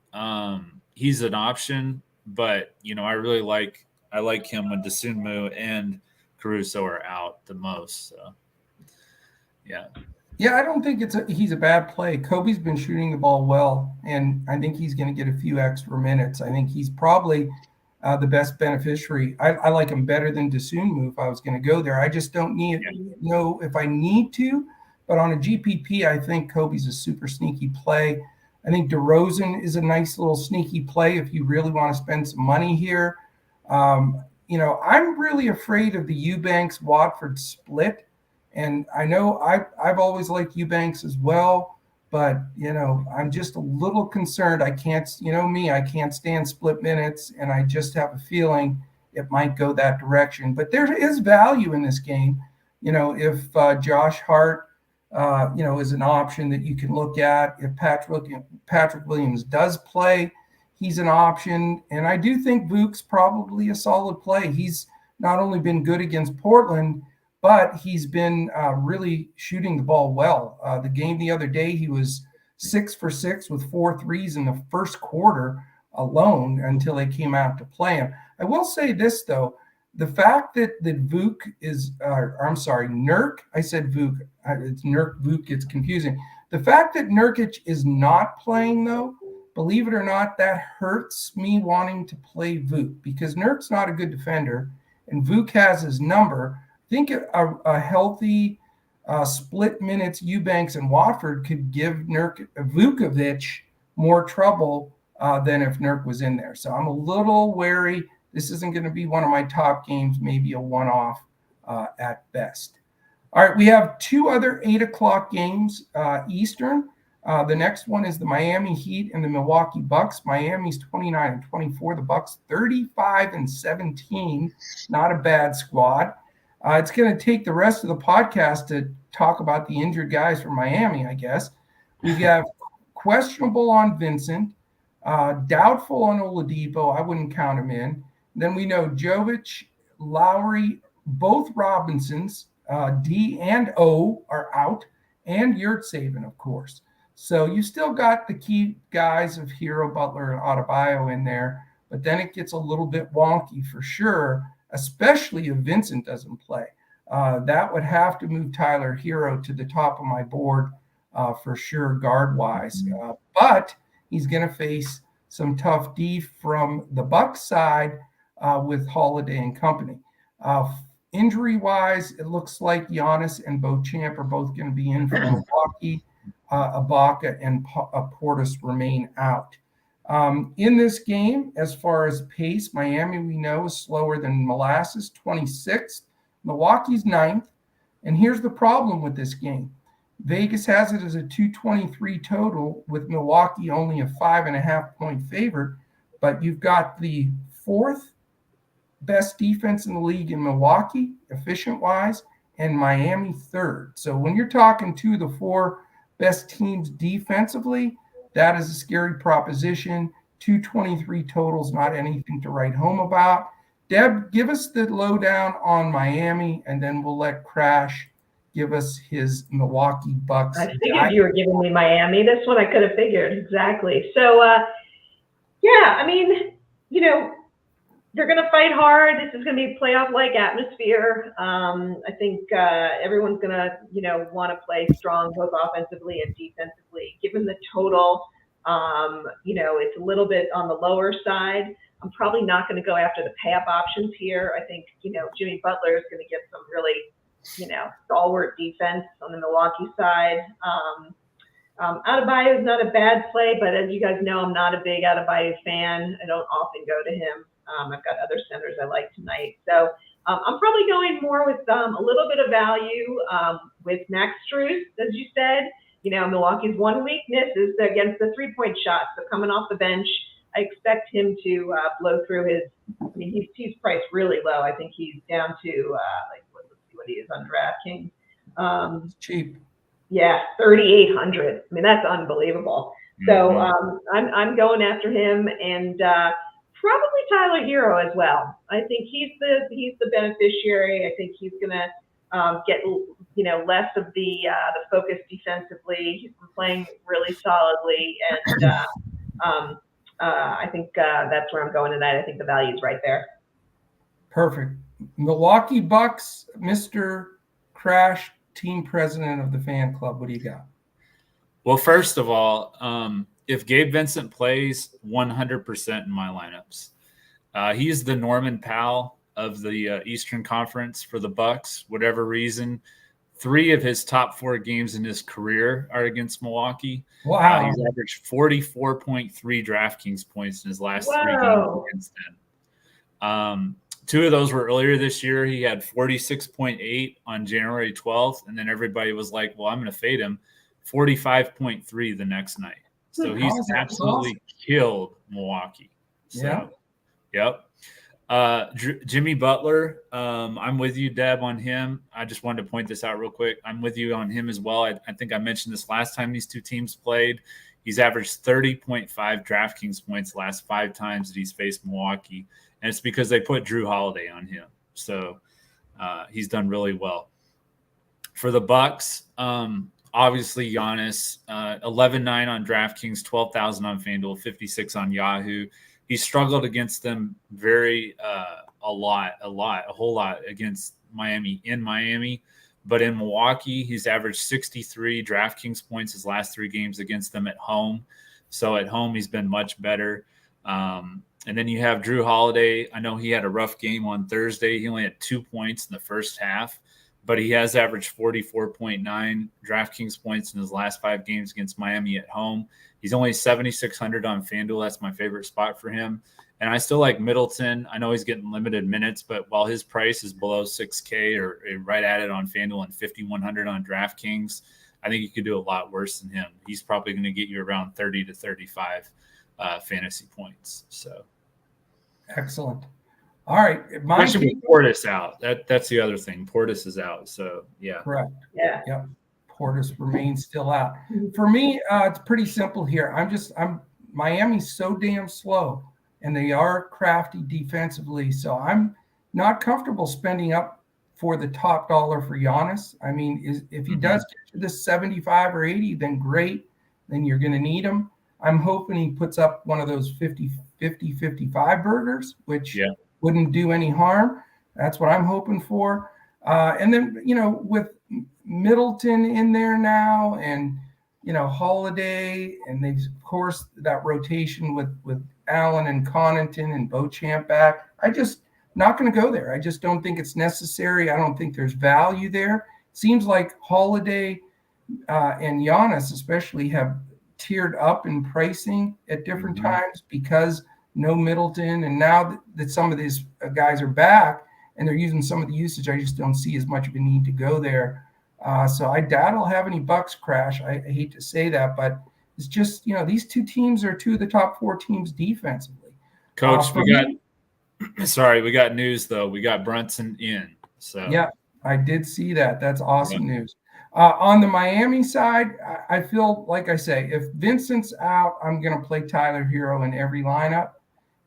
he's an option. But I really like him when DeSumo and Caruso are out the most. So yeah. Yeah, I don't think he's a bad play. Kobe's been shooting the ball well, and I think he's going to get a few extra minutes. I think he's probably the best beneficiary. I like him better than DeSumo if I was going to go there. I just don't know if I need to, but on a GPP, I think Kobe's a super sneaky play. I think DeRozan is a nice little sneaky play if you really want to spend some money here. I'm really afraid of the Eubanks Watford split. And I know I've always liked Eubanks as well, but, I'm just a little concerned. I can't, I can't stand split minutes, and I just have a feeling it might go that direction. But there is value in this game. If Josh Hart, is an option that you can look at. If Patrick Williams does play, he's an option. And I do think Vuk's probably a solid play. He's not only been good against Portland, but he's been really shooting the ball well. The game the other day, he was 6 for 6 with 4 threes in the first quarter alone until they came out to play him. I will say this, though. The fact that Vuk is, Nurk, I said Vuk, it's Nurk, Vuk, it's confusing. The fact that Nurkic is not playing, though, believe it or not, that hurts me wanting to play Vuk because Nurk's not a good defender, and Vuk has his number. I think a healthy split minutes Eubanks and Watford could give Vukovic more trouble than if Nurk was in there. So I'm a little wary. This isn't going to be one of my top games, maybe a one-off at best. All right, we have 2 other 8 o'clock games Eastern. The next one is the Miami Heat and the Milwaukee Bucks. Miami's 29-24. The Bucks 35-17. Not a bad squad. It's going to take the rest of the podcast to talk about the injured guys from Miami, I guess. We have questionable on Vincent, doubtful on Oladipo. I wouldn't count him in. Then we know Jovic, Lowry, both Robinsons, D and O are out, and Yurtseven, of course. So you still got the key guys of Hero, Butler, and Adebayo in there, but then it gets a little bit wonky for sure, especially if Vincent doesn't play. That would have to move Tyler Hero to the top of my board for sure, guard-wise. But he's going to face some tough D from the Bucks side with Holiday and company. Injury-wise, it looks like Giannis and Beauchamp are both going to be in for Milwaukee. Ibaka and Portis remain out. In this game, as far as pace, Miami, we know, is slower than molasses, 26th. Milwaukee's 9th. And here's the problem with this game. Vegas has it as a 223 total with Milwaukee only a 5.5-point favorite, but you've got the 4th best defense in the league in Milwaukee, efficient-wise, and Miami 3rd. So when you're talking 2 of the 4 best teams defensively, that is a scary proposition. 223 totals, not anything to write home about. Deb, give us the lowdown on Miami, and then we'll let Crash give us his Milwaukee Bucks. I figured you were giving me Miami. This one I could have figured. Exactly. So, they're going to fight hard. This is going to be a playoff-like atmosphere. I think everyone's going to, want to play strong both offensively and defensively. Given the total, it's a little bit on the lower side. I'm probably not going to go after the pay-up options here. I think, Jimmy Butler is going to get some really, stalwart defense on the Milwaukee side. Adebayo is not a bad play, but as you guys know, I'm not a big Adebayo fan. I don't often go to him. I've got other centers I like tonight. So I'm probably going more with a little bit of value with Max Strus, as you said. Milwaukee's one weakness is against the three-point shot. So coming off the bench, I expect him to blow through his – he's priced really low. I think he's down to let's see what he is on DraftKings. It's cheap. Yeah, 3,800. That's unbelievable. So I'm going after him and probably Tyler Hero as well. I think he's the beneficiary. I think he's gonna get less of the focus defensively. He's been playing really solidly, and I think that's where I'm going tonight. I think the value is right there. Perfect. Milwaukee Bucks, Mr. Crash, team president of the fan club. What do you got? Well, first of all, if Gabe Vincent plays, 100% in my lineups. He's the Norman Powell of the Eastern Conference for the Bucks. Whatever reason, 3 of his top 4 games in his career are against Milwaukee. Wow. He's averaged 44.3 DraftKings points in his last 3 games Whoa. against them. 2 of those were earlier this year. He had 46.8 on January 12th, and then everybody was like, well, I'm going to fade him. 45.3 the next night. So he's absolutely killed Milwaukee. So, yep. Jimmy Butler, I'm with you, Deb, on him. I just wanted to point this out real quick. I'm with you on him as well. I think I mentioned this last time these 2 teams played. He's averaged 30.5 DraftKings points the last 5 times that he's faced Milwaukee, and it's because they put Drew Holiday on him. So he's done really well. For the Bucks, obviously Giannis, 11.9 on DraftKings, 12,000 on Fanduel, 56 on Yahoo. He struggled against them a whole lot against Miami in Miami. But in Milwaukee, he's averaged 63 DraftKings points his last 3 games against them at home. So at home, he's been much better. And then you have Drew Holiday. I know he had a rough game on Thursday. He only had 2 points in the first half, but he has averaged 44.9 DraftKings points in his last 5 games against Miami at home. He's only 7,600 on FanDuel. That's my favorite spot for him. And I still like Middleton. I know he's getting limited minutes, but while his price is below $6K or right at it on FanDuel and 5,100 on DraftKings, I think you could do a lot worse than him. He's probably going to get you around 30 to 35 fantasy points. So excellent. All right. Especially with Portis out. That's the other thing. Portis is out. So, yeah. Correct. Yeah. Yep. Portis remains still out. For me, it's pretty simple here. Miami's so damn slow, and they are crafty defensively. So I'm not comfortable spending up for the top dollar for Giannis. I mean, if he does get to this 75 or 80, then great. Then you're going to need him. I'm hoping he puts up one of those 50, 55 burgers, which wouldn't do any harm. That's what I'm hoping for. And then, with Middleton in there now and, Holiday, and they've, of course, that rotation with Allen and Connaughton and Beauchamp back. I just not going to go there. I just don't think it's necessary. I don't think there's value there. Seems like Holiday and Giannis especially have tiered up in pricing at different times because no Middleton. And now that some of these guys are back and they're using some of the usage, I just don't see as much of a need to go there. So I doubt I'll have any Bucks crash. I hate to say that, but it's just, these 2 teams are 2 of the top 4 teams defensively. Coach, we got news though. We got Brunson in. So yeah, I did see that. That's awesome news. On the Miami side, I feel like I say, if Vincent's out, I'm going to play Tyler Hero in every lineup.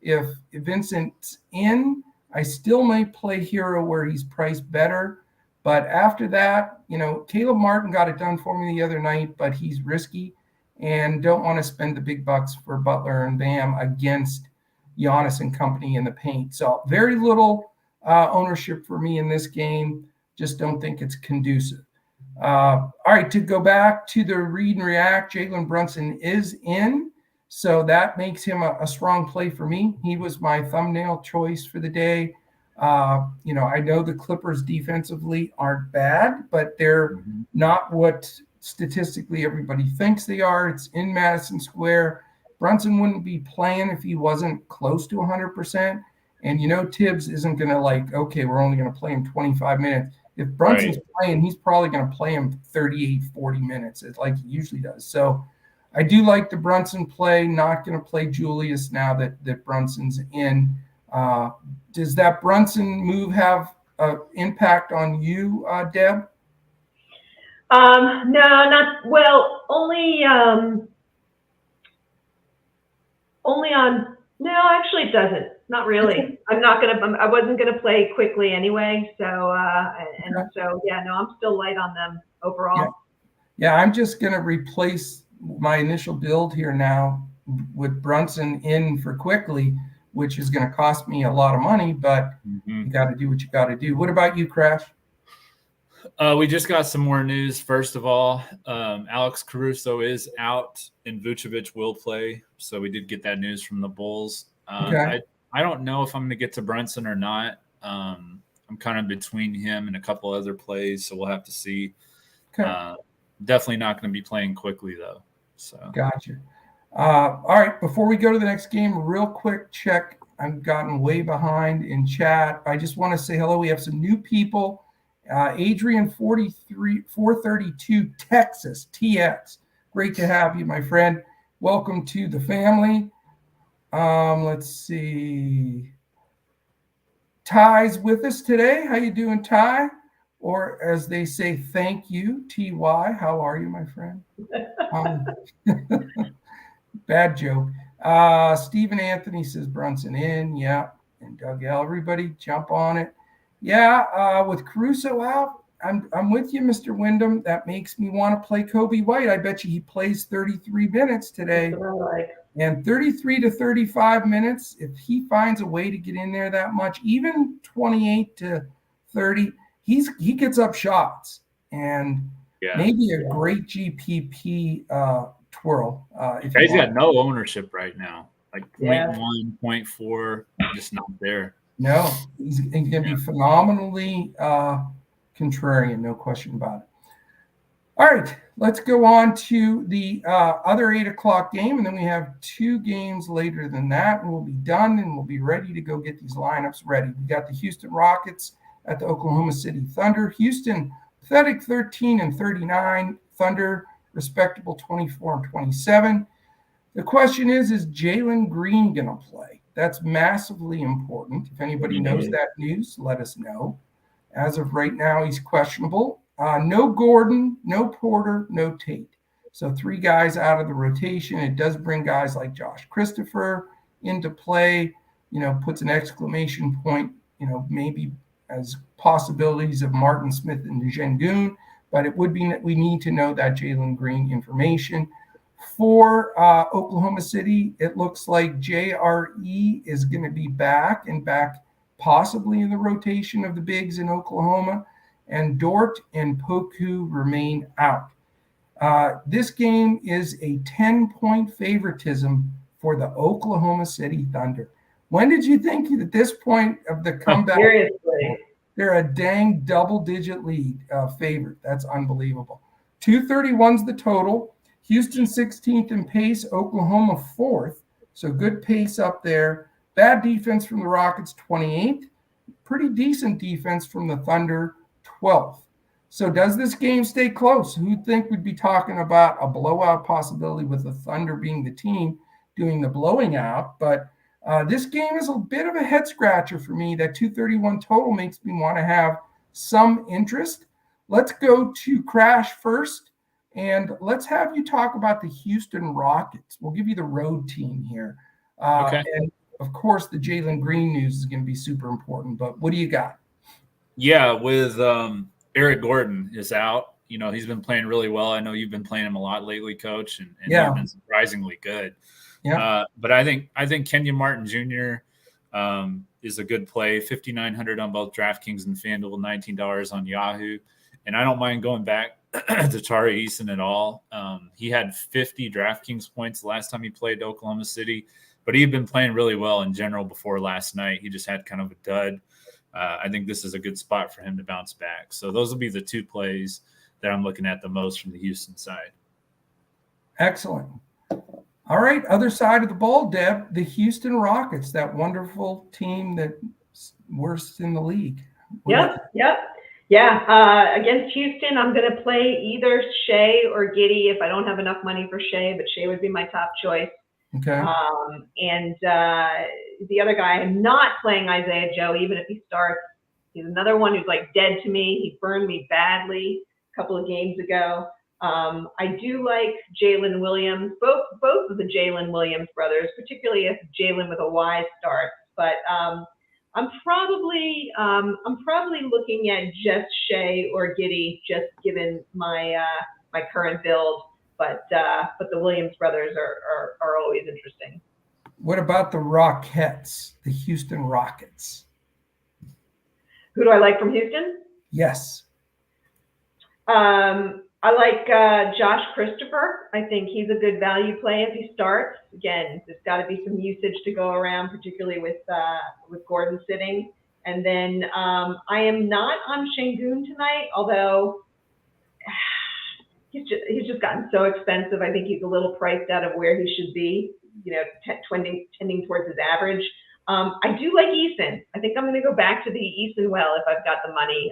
If Vincent's in, I still may play Hero where he's priced better. But after that, Caleb Martin got it done for me the other night, but he's risky and don't want to spend the big bucks for Butler and Bam against Giannis and company in the paint. So very little ownership for me in this game. Just don't think it's conducive. All right, to go back to the read and react, Jalen Brunson is in. So that makes him a strong play for me. He was my thumbnail choice for the day. I know the Clippers defensively aren't bad, but they're not what statistically everybody thinks they are. It's in Madison Square. Brunson wouldn't be playing if he wasn't close to 100%. And, Tibbs isn't going to okay, we're only going to play him 25 minutes. If Brunson's playing, he's probably going to play him 38, 40 minutes like he usually does. So I do like the Brunson play, not going to play Julius now that Brunson's in. Does that Brunson move have an impact on you, Deb? No, not well. Only on. No, actually, it doesn't. Not really. I wasn't gonna play quickly anyway. So I'm still light on them overall. Yeah, I'm just gonna replace my initial build here now with Brunson in for quickly, which is going to cost me a lot of money, but you got to do what you got to do. What about you, Crash? We just got some more news. First of all, Alex Caruso is out and Vucevic will play. So we did get that news from the Bulls. I don't know if I'm going to get to Brunson or not. I'm kind of between him and a couple other plays, so we'll have to see. Okay. Definitely not going to be playing quickly though. So Gotcha. All right. Before we go to the next game, real quick check. I've gotten way behind in chat. I just want to say hello. We have some new people. Adrian 432 Texas TX. Great to have you, my friend. Welcome to the family. Let's see. Ty's with us today. How you doing, Ty? Or as they say, thank you, TY. How are you, my friend? Bad joke. Stephen Anthony says Brunson in. Yeah. And Doug L. Everybody jump on it. Yeah. With Caruso out, I'm with you, Mr. Wyndham. That makes me want to play Kobe White. I bet you he plays 33 minutes today. And 33 to 35 minutes, if he finds a way to get in there that much, even 28 to 30, he gets up shots. And maybe a great GPP twirl. He's got no ownership right now. Like 0.1, 0.4, just not there. No, he's going to be phenomenally contrarian, no question about it. All right, let's go on to the other 8 o'clock game, and then we have 2 games later than that, and we'll be done, and we'll be ready to go get these lineups ready. We got the Houston Rockets at the Oklahoma City Thunder. Houston, pathetic 13 and 39. Thunder, respectable 24 and 27. The question is Jalen Green going to play? That's massively important. If anybody knows that news, let us know. As of right now, he's questionable. No Gordon, no Porter, no Tate. So 3 guys out of the rotation. It does bring guys like Josh Christopher into play, puts an exclamation point, maybe as possibilities of Martin Smith and Şengün, but it would be, we need to know that Jalen Green information. For Oklahoma City, it looks like JRE is going to be back possibly in the rotation of the bigs in Oklahoma, and Dort and Poku remain out. This game is a 10-point favoritism for the Oklahoma City Thunder. When did you think at this point of the comeback? Seriously. They're a dang double-digit lead favorite. That's unbelievable. 231's the total. Houston 16th in pace, Oklahoma 4th. So good pace up there. Bad defense from the Rockets, 28th. Pretty decent defense from the Thunder, 12th. So does this game stay close? Who'd think we'd be talking about a blowout possibility with the Thunder being the team doing the blowing out? But this game is a bit of a head scratcher for me. That 231 total makes me want to have some interest. Let's go to Crash first, and let's have you talk about the Houston Rockets. We'll give you the road team here. Okay. And, of course, the Jalen Green news is going to be super important. But what do you got? Yeah, with Eric Gordon is out. He's been playing really well. I know you've been playing him a lot lately, Coach, and he's been surprisingly good. Yeah. But I think Kenyon Martin Jr. Is a good play. $5,900 on both DraftKings and Fanduel, $19 on YAHOO. And I don't mind going back to Tari Eason at all. He had 50 DraftKings points the last time he played Oklahoma City, but he had been playing really well in general before last night. He just had kind of a dud. I think this is a good spot for him to bounce back. So those will be the 2 plays that I'm looking at the most from the Houston side. Excellent. All right, other side of the ball, Deb, the Houston Rockets, that wonderful team that's worst in the league. Yep. Against Houston, I'm going to play either Shea or Giddey if I don't have enough money for Shea, but Shea would be my top choice. Okay. And the other guy, I'm not playing Isaiah Joe, even if he starts. He's another one who's like dead to me. He burned me badly a couple of games ago. I do like Jalen Williams, both of the Jalen Williams brothers, particularly if Jalen with a Y starts. But I'm probably looking at just Shea or Giddey, just given my my current build. But the Williams brothers are always interesting. What about the Rockettes, the Houston Rockets? Who do I like from Houston? Yes. I like Josh Christopher. I think he's a good value play if he starts. Again, there's got to be some usage to go around, particularly with Gordon sitting. And then I am not on Şengün tonight, although he's just gotten so expensive. I think he's a little priced out of where he should be, tending towards his average. I do like Eason. I think I'm going to go back to the Eason well if I've got the money.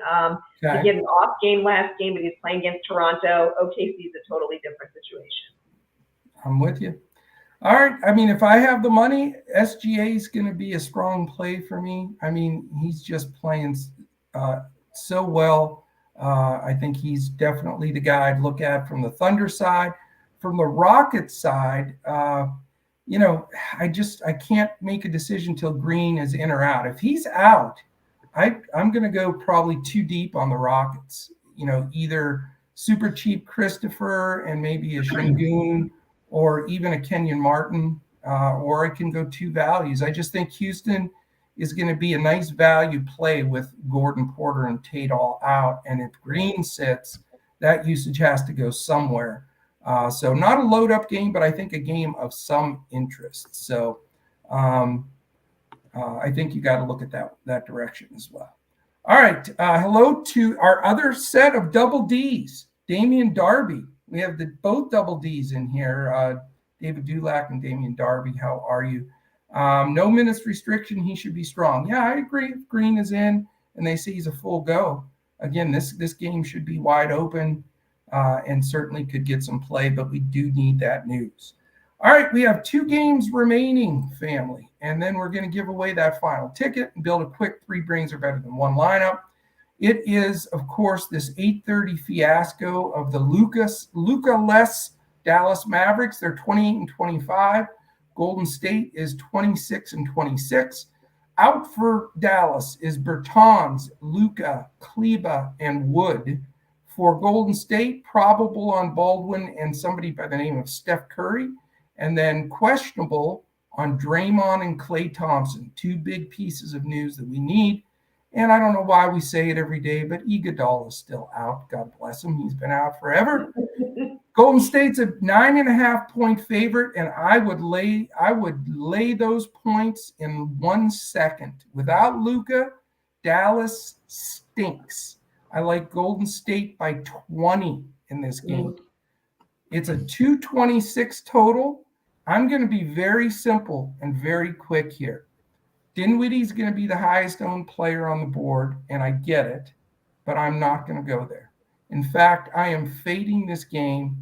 He had an off game last game, but he's playing against Toronto. OKC is a totally different situation. I'm with you. All right. I mean, if I have the money, SGA is going to be a strong play for me. I mean, he's just playing so well. I think he's definitely the guy I'd look at from the Thunder side. From the Rockets side, I can't make a decision till Green is in or out. If he's out, I'm going to go probably too deep on the Rockets. Either super cheap Christopher and maybe a Şengün or even a Kenyon Martin, or I can go two values. I just think Houston is going to be a nice value play with Gordon, Porter, and Tate all out. And if Green sits, that usage has to go somewhere. So not a load up game, but I think a game of some interest. So I think you got to look at that direction as well. All right. Hello to our other set of double Ds, Damian Darby. We have both double Ds in here, David Dulac and Damian Darby. How are you? No minutes restriction. He should be strong. Yeah, I agree. If Green is in and they see he's a full go, again, this game should be wide open and certainly could get some play, but we do need that news. All right, we have 2 games remaining, family, and then we're going to give away that final ticket and build a quick 3 brains are better than 1 lineup. It is, of course, this 8:30 fiasco of the Luka-less Dallas Mavericks. They're 28-25. Golden State is 26-26. Out for Dallas is Bertans, Luka, Kleba, and Wood. For Golden State, probable on Baldwin and somebody by the name of Steph Curry. And then questionable on Draymond and Klay Thompson. 2 big pieces of news that we need. And I don't know why we say it every day, but Iguodala is still out. God bless him. He's been out forever. Golden State's a 9.5-point favorite, and I would lay those points in 1 second. Without Luka, Dallas stinks. I like Golden State by 20 in this game. It's a 226 total. I'm going to be very simple and very quick here. Dinwiddie's going to be the highest owned player on the board, and I get it, but I'm not going to go there. In fact, I am fading this game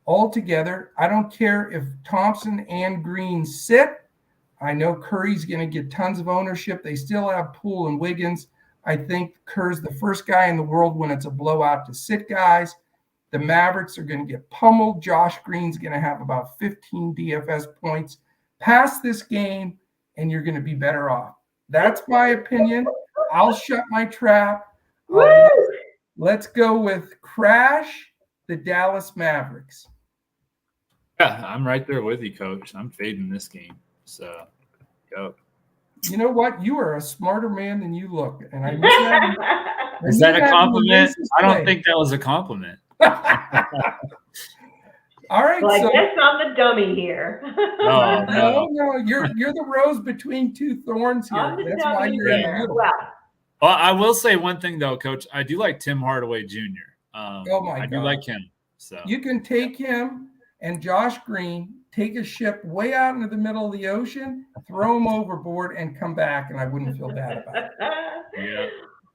altogether. I don't care if Thompson and Green sit. I know Curry's going to get tons of ownership. They still have Poole and Wiggins. I think Kerr's the first guy in the world when it's a blowout to sit guys. The Mavericks are going to get pummeled. Josh Green's going to have about 15 DFS points. Pass this game, and you're going to be better off. That's my opinion. I'll shut my trap. Let's go with Crash, the Dallas Mavericks. Yeah, I'm right there with you, Coach. I'm fading this game. So, go. You know what? You are a smarter man than you look. And I Is that a compliment? I don't think that was a compliment. All right. Well, I guess I'm the dummy here. No, you're the rose between 2 thorns here. That's why you're in the middle. Well, I will say one thing though, Coach. I do like Tim Hardaway Jr. Oh my God. I do like him. So you can take him and Josh Green, take a ship way out into the middle of the ocean, throw him overboard, and come back, and I wouldn't feel bad about it. Yeah.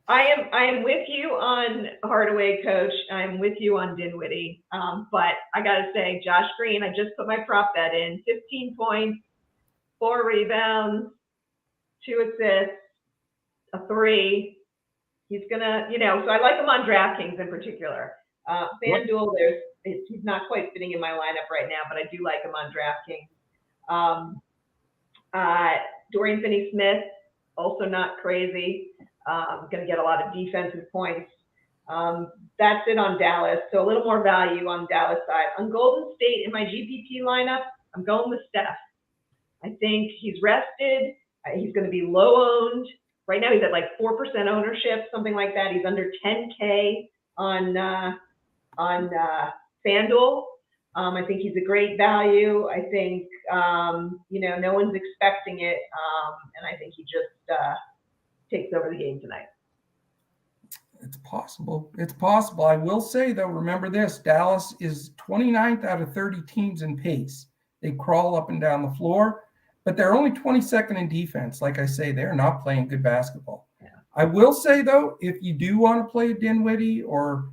I am with you on Hardaway, Coach. I'm with you on Dinwiddie. But I got to say, Josh Green, I just put my prop bet in. 15 points, 4 rebounds, 2 assists, a 3. He's going to, so I like him on DraftKings in particular. Fanduel, he's not quite fitting in my lineup right now, but I do like him on DraftKings. Dorian Finney-Smith, also not crazy. Going to get a lot of defensive points. That's it on Dallas. So a little more value on Dallas side. On Golden State in my GPP lineup, I'm going with Steph. I think he's rested. He's going to be low owned. Right now he's at like 4% ownership, something like that. He's under 10K on FanDuel. I think he's a great value. I think, no one's expecting it. And I think he just takes over the game tonight. It's possible. It's possible. I will say, though, remember this. Dallas is 29th out of 30 teams in pace. They crawl up and down the floor, but they're only 22nd in defense. Like I say, they're not playing good basketball. Yeah. I will say, though, if you do want to play Dinwiddie or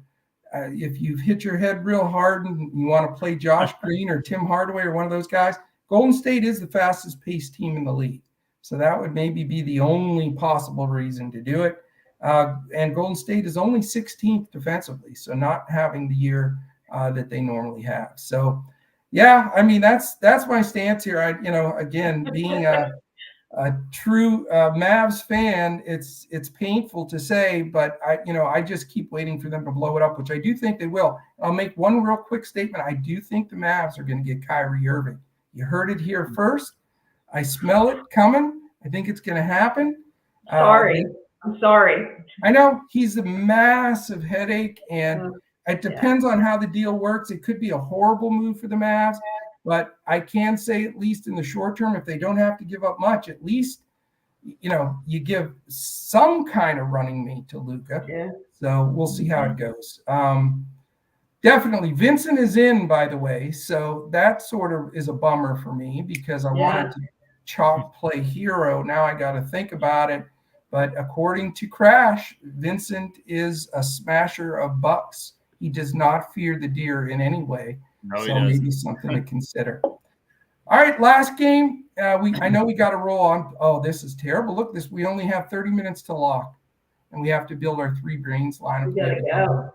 if you've hit your head real hard and you want to play Josh Green or Tim Hardaway or one of those guys, Golden State is the fastest paced team in the league. So that would maybe be the only possible reason to do it. And Golden State is only 16th defensively, so not having the year that they normally have. So, yeah, I mean, that's my stance here. Again, being a true Mavs fan, it's painful to say, but I just keep waiting for them to blow it up, which I do think they will. I'll make one real quick statement. I do think the Mavs are going to get Kyrie Irving. You heard it here first. I smell it coming. I think it's going to happen. I'm sorry. I know he's a massive headache, and it depends on how the deal works. It could be a horrible move for the Mavs, but I can say at least in the short term, if they don't have to give up much, at least, you give some kind of running mate to Luka. Yeah. So we'll see how it goes. Definitely. Vincent is in, by the way. So that sort of is a bummer for me because I wanted to chalk play hero. Now I got to think about it. But according to Crash, Vincent is a smasher of bucks. He does not fear the deer in any way. No, so maybe something to consider. All right, last game. I know we got to roll on. Oh, this is terrible. Look, we only have 30 minutes to lock, and we have to build our 3 brains lineup. We gotta go.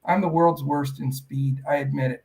I'm the world's worst in speed. I admit it.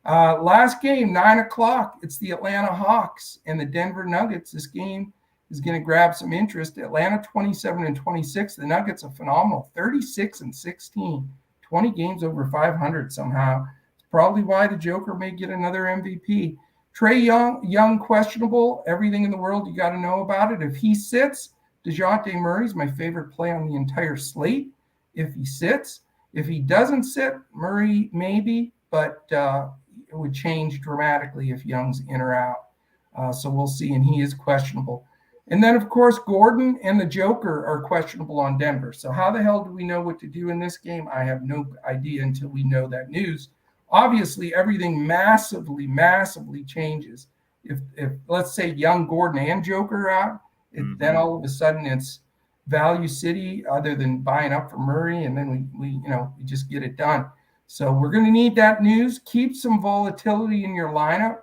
Last game, 9:00. It's the Atlanta Hawks and the Denver Nuggets. This game is going to grab some interest. Atlanta 27-26. The Nuggets are phenomenal, 36-16, 20 games over 500 somehow. It's probably why the Joker may get another MVP. Trae Young questionable. Everything in the world you got to know about it. If he sits, DeJounte Murray's my favorite play on the entire slate. If he sits, if he doesn't sit, Murray maybe, but it would change dramatically if Young's in or out. So we'll see, and he is questionable. And then, of course, Gordon and the Joker are questionable on Denver. So how the hell do we know what to do in this game? I have no idea until we know that news. Obviously, everything massively, massively changes. If let's say Young, Gordon, and Joker are out, then all of a sudden it's value city other than buying up for Murray, and then we just get it done. So we're going to need that news. Keep some volatility in your lineup.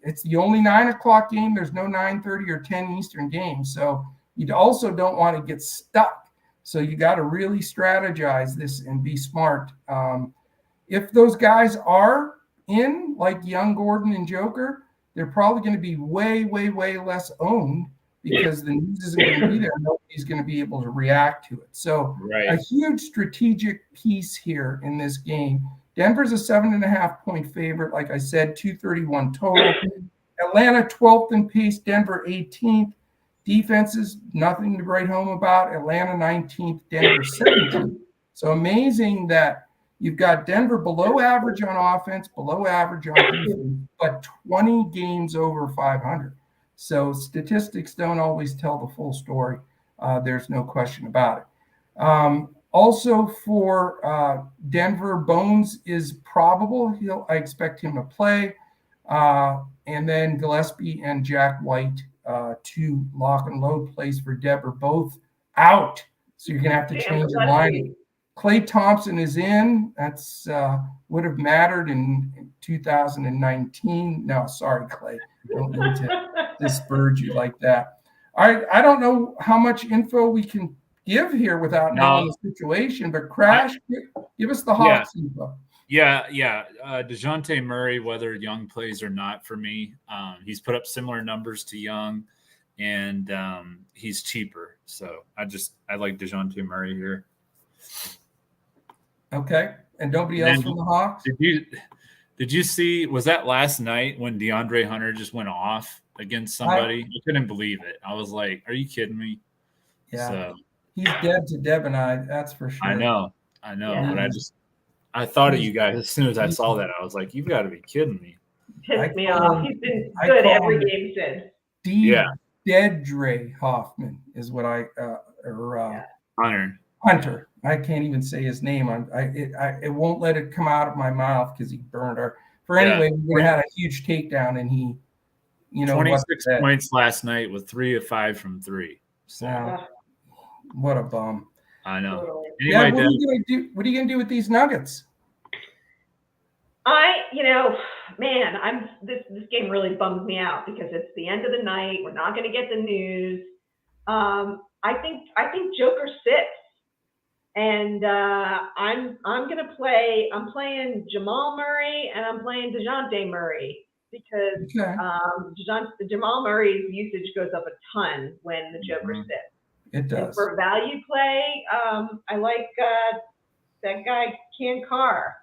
It's the only 9:00 game. There's no 9:30 or 10 Eastern game. So you also don't want to get stuck. So you got to really strategize this and be smart. If those guys are in, like Young, Gordon, and Joker, they're probably going to be way, way, way less owned because the news isn't going to be there. Nobody's going to be able to react to it. So a huge strategic piece here in this game. Denver's a 7.5-point favorite. Like I said, 231 total. Atlanta 12th in pace, Denver 18th. Defenses, nothing to write home about. Atlanta 19th, Denver 17th. So amazing that you've got Denver below average on offense, below average on defense, but 20 games over 500. So statistics don't always tell the full story. There's no question about it. Also for Denver, Bones is probable. I expect him to play. And then Gillespie and Jack White, 2 lock and load plays for Denver, both out. So you're going to have to change your line. Klay Thompson is in. That's would have mattered in 2019. No, sorry, Klay. Don't need to disparage you like that. All right, I don't know how much info we can give here without knowing the situation, but Crash, give us the Hawks info. Yeah. DeJounte Murray, whether Young plays or not, for me, he's put up similar numbers to Young, and he's cheaper. So I like DeJounte Murray here. Okay, and nobody else from the Hawks? Did you see? Was that last night when DeAndre Hunter just went off against somebody? I couldn't believe it. I was like, "Are you kidding me?" Yeah. So, he's dead to Deb and I, that's for sure. I know. Yeah. But I thought of you guys as soon as I saw that. I was like, "You've got to be kidding me." Pissed me off. He's been good every game since. Dedre Hoffman is what Hunter. Hunter. I can't even say his name. It won't let it come out of my mouth because he burned our. Anyway, we had a huge takedown, and he, 26 points last night with 3 of 5 from 3. So what a bum. I know. Totally. Anyway, what are you gonna do? What are you gonna do with these Nuggets? This game really bums me out because it's the end of the night. We're not going to get the news. I think Joker sits, and I'm going to play. I'm playing Jamal Murray and I'm playing DeJounte Murray because Jamal Murray's usage goes up a ton when the Joker sits. It does. And for value play, I like that guy Ken Carr.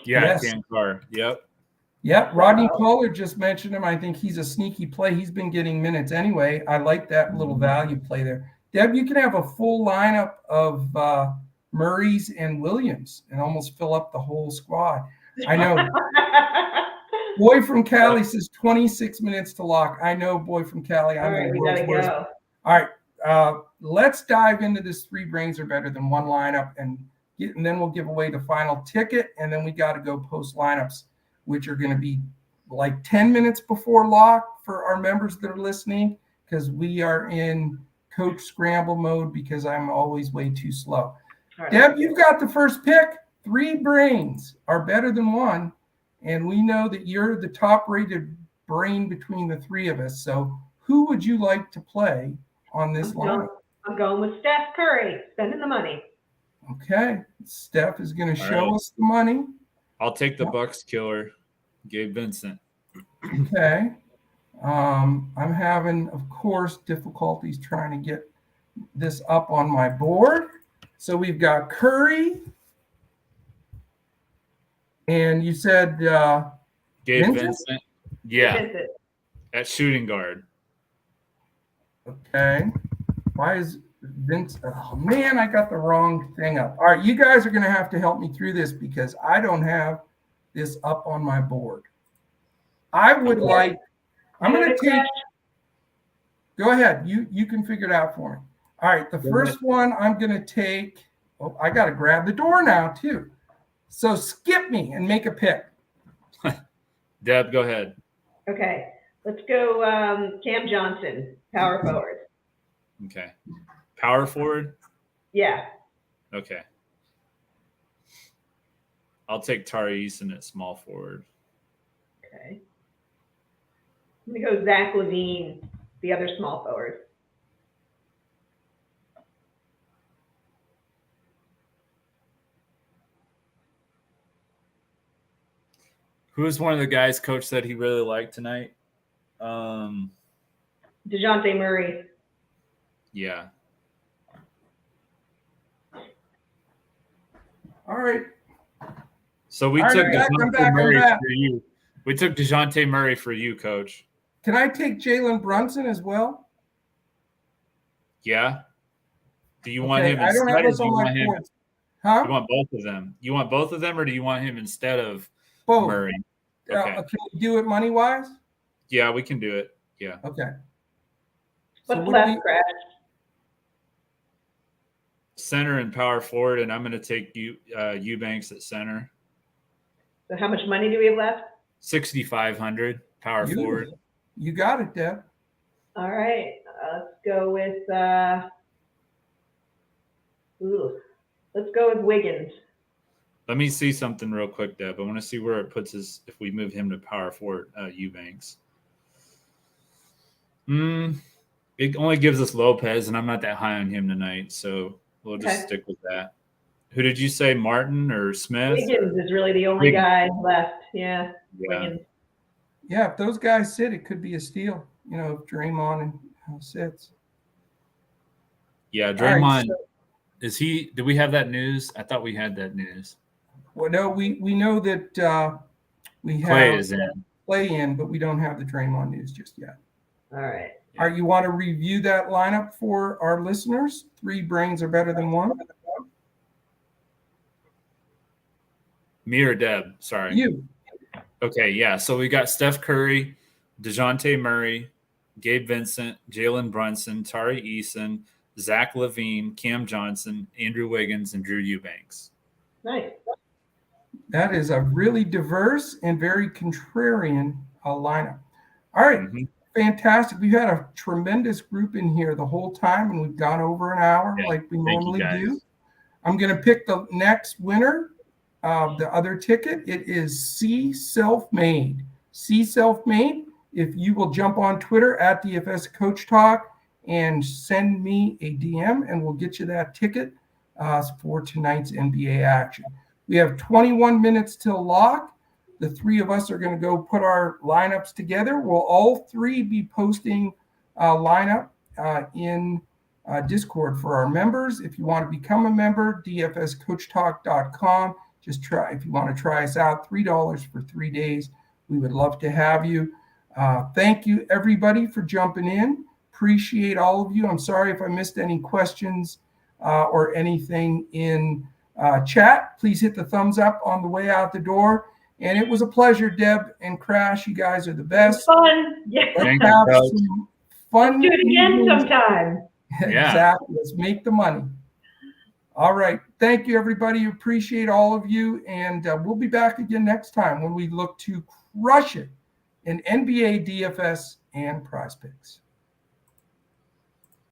Yeah, Ken Carr. Yep, Rodney Pollard just mentioned him. I think he's a sneaky play. He's been getting minutes anyway. I like that little value play there. Deb, you can have a full lineup of Murrays and Williams and almost fill up the whole squad. I know. Boy from Cali says 26 minutes to lock. I know, boy from Cali. All right, we got to go. All right, let's dive into this 3 brains are better than 1 lineup, and then we'll give away the final ticket, and then we got to go post lineups, which are going to be like 10 minutes before lock for our members that are listening, because we are in coach scramble mode because I'm always way too slow. Right. Deb, you've got the first pick. 3 brains are better than 1, and we know that you're the top-rated brain between the 3 of us. So who would you like to play on this line? I'm going with Steph Curry, spending the money. Okay. Steph is going to show us the money. I'll take the Bucks killer, Gabe Vincent. Okay. I'm having, of course, difficulties trying to get this up on my board. So we've got Curry. And you said Gabe Vincent? Yeah. Vincent. At shooting guard. Okay. Why is Vince? Oh, man, I got the wrong thing up. All right, you guys are going to have to help me through this because I don't have this up on my board. I would like, I'm going to take, go ahead. You can figure it out for me. All right, the first one I'm going to take, I got to grab the door now too. So skip me and make a pick. Deb, go ahead. Okay, let's go Cam Johnson, power forward. Okay. Power forward? Yeah. Okay. I'll take Tari Eason at small forward. Okay. I'm going to go Zach LaVine, the other small forward. Who is one of the guys Coach said he really liked tonight? DeJounte Murray. Yeah. All right. So we took DeJounte Murray for you. We took DeJounte Murray for you, Coach. Can I take Jalen Brunson as well? Yeah. Do you want him instead? I don't have this on my board. Huh? You want both of them? You want both of them, or do you want him instead of both? Murray? Okay. Can we do it money-wise? Yeah, we can do it. Yeah. Okay. What's left, Crash? Center and power forward, and I'm going to take Eubanks at center. So how much money do we have left? 6,500 power forward. You got it, Deb. All right. Let's go with Wiggins. Let me see something real quick, Deb. I want to see where it puts us if we move him to power forward, Eubanks. It only gives us Lopez, and I'm not that high on him tonight, so we'll just stick with that. Who did you say, Martin or Smith? Wiggins is really the only guy left. Yeah. Wiggins. Yeah, if those guys sit, it could be a steal. If Draymond sits. Yeah, Draymond. Is he? Do we have that news? I thought we had that news. Well, no, we know that we have Clay in, but we don't have the Draymond news just yet. All right. All right, you want to review that lineup for our listeners? 3 brains are better than 1. Me or Deb? Sorry. You. Okay, yeah. So we got Steph Curry, DeJounte Murray, Gabe Vincent, Jalen Brunson, Tari Eason, Zach LaVine, Cam Johnson, Andrew Wiggins, and Drew Eubanks. Nice. That is a really diverse and very contrarian lineup. All right. Mm-hmm. Fantastic. We've had a tremendous group in here the whole time, and we've gone over an hour like we normally do. I'm going to pick the next winner of the other ticket. It is C Self-Made. C Self-Made. If you will jump on Twitter at DFS Coach Talk and send me a DM, and we'll get you that ticket for tonight's NBA action. We have 21 minutes till lock. The three of us are going to go put our lineups together. We'll all three be posting a lineup in Discord for our members. If you want to become a member, dfscoachtalk.com. Just try, if you want to try us out, $3 for 3 days. We would love to have you. Thank you, everybody, for jumping in. Appreciate all of you. I'm sorry if I missed any questions or anything in chat. Please hit the thumbs up on the way out the door. And it was a pleasure, Deb and Crash. You guys are the best. Fun. Yeah. Let's have some fun. Let's do it again sometime. Exactly. Let's make the money. All right. Thank you, everybody. Appreciate all of you. And we'll be back again next time when we look to crush it in NBA DFS and PrizePicks.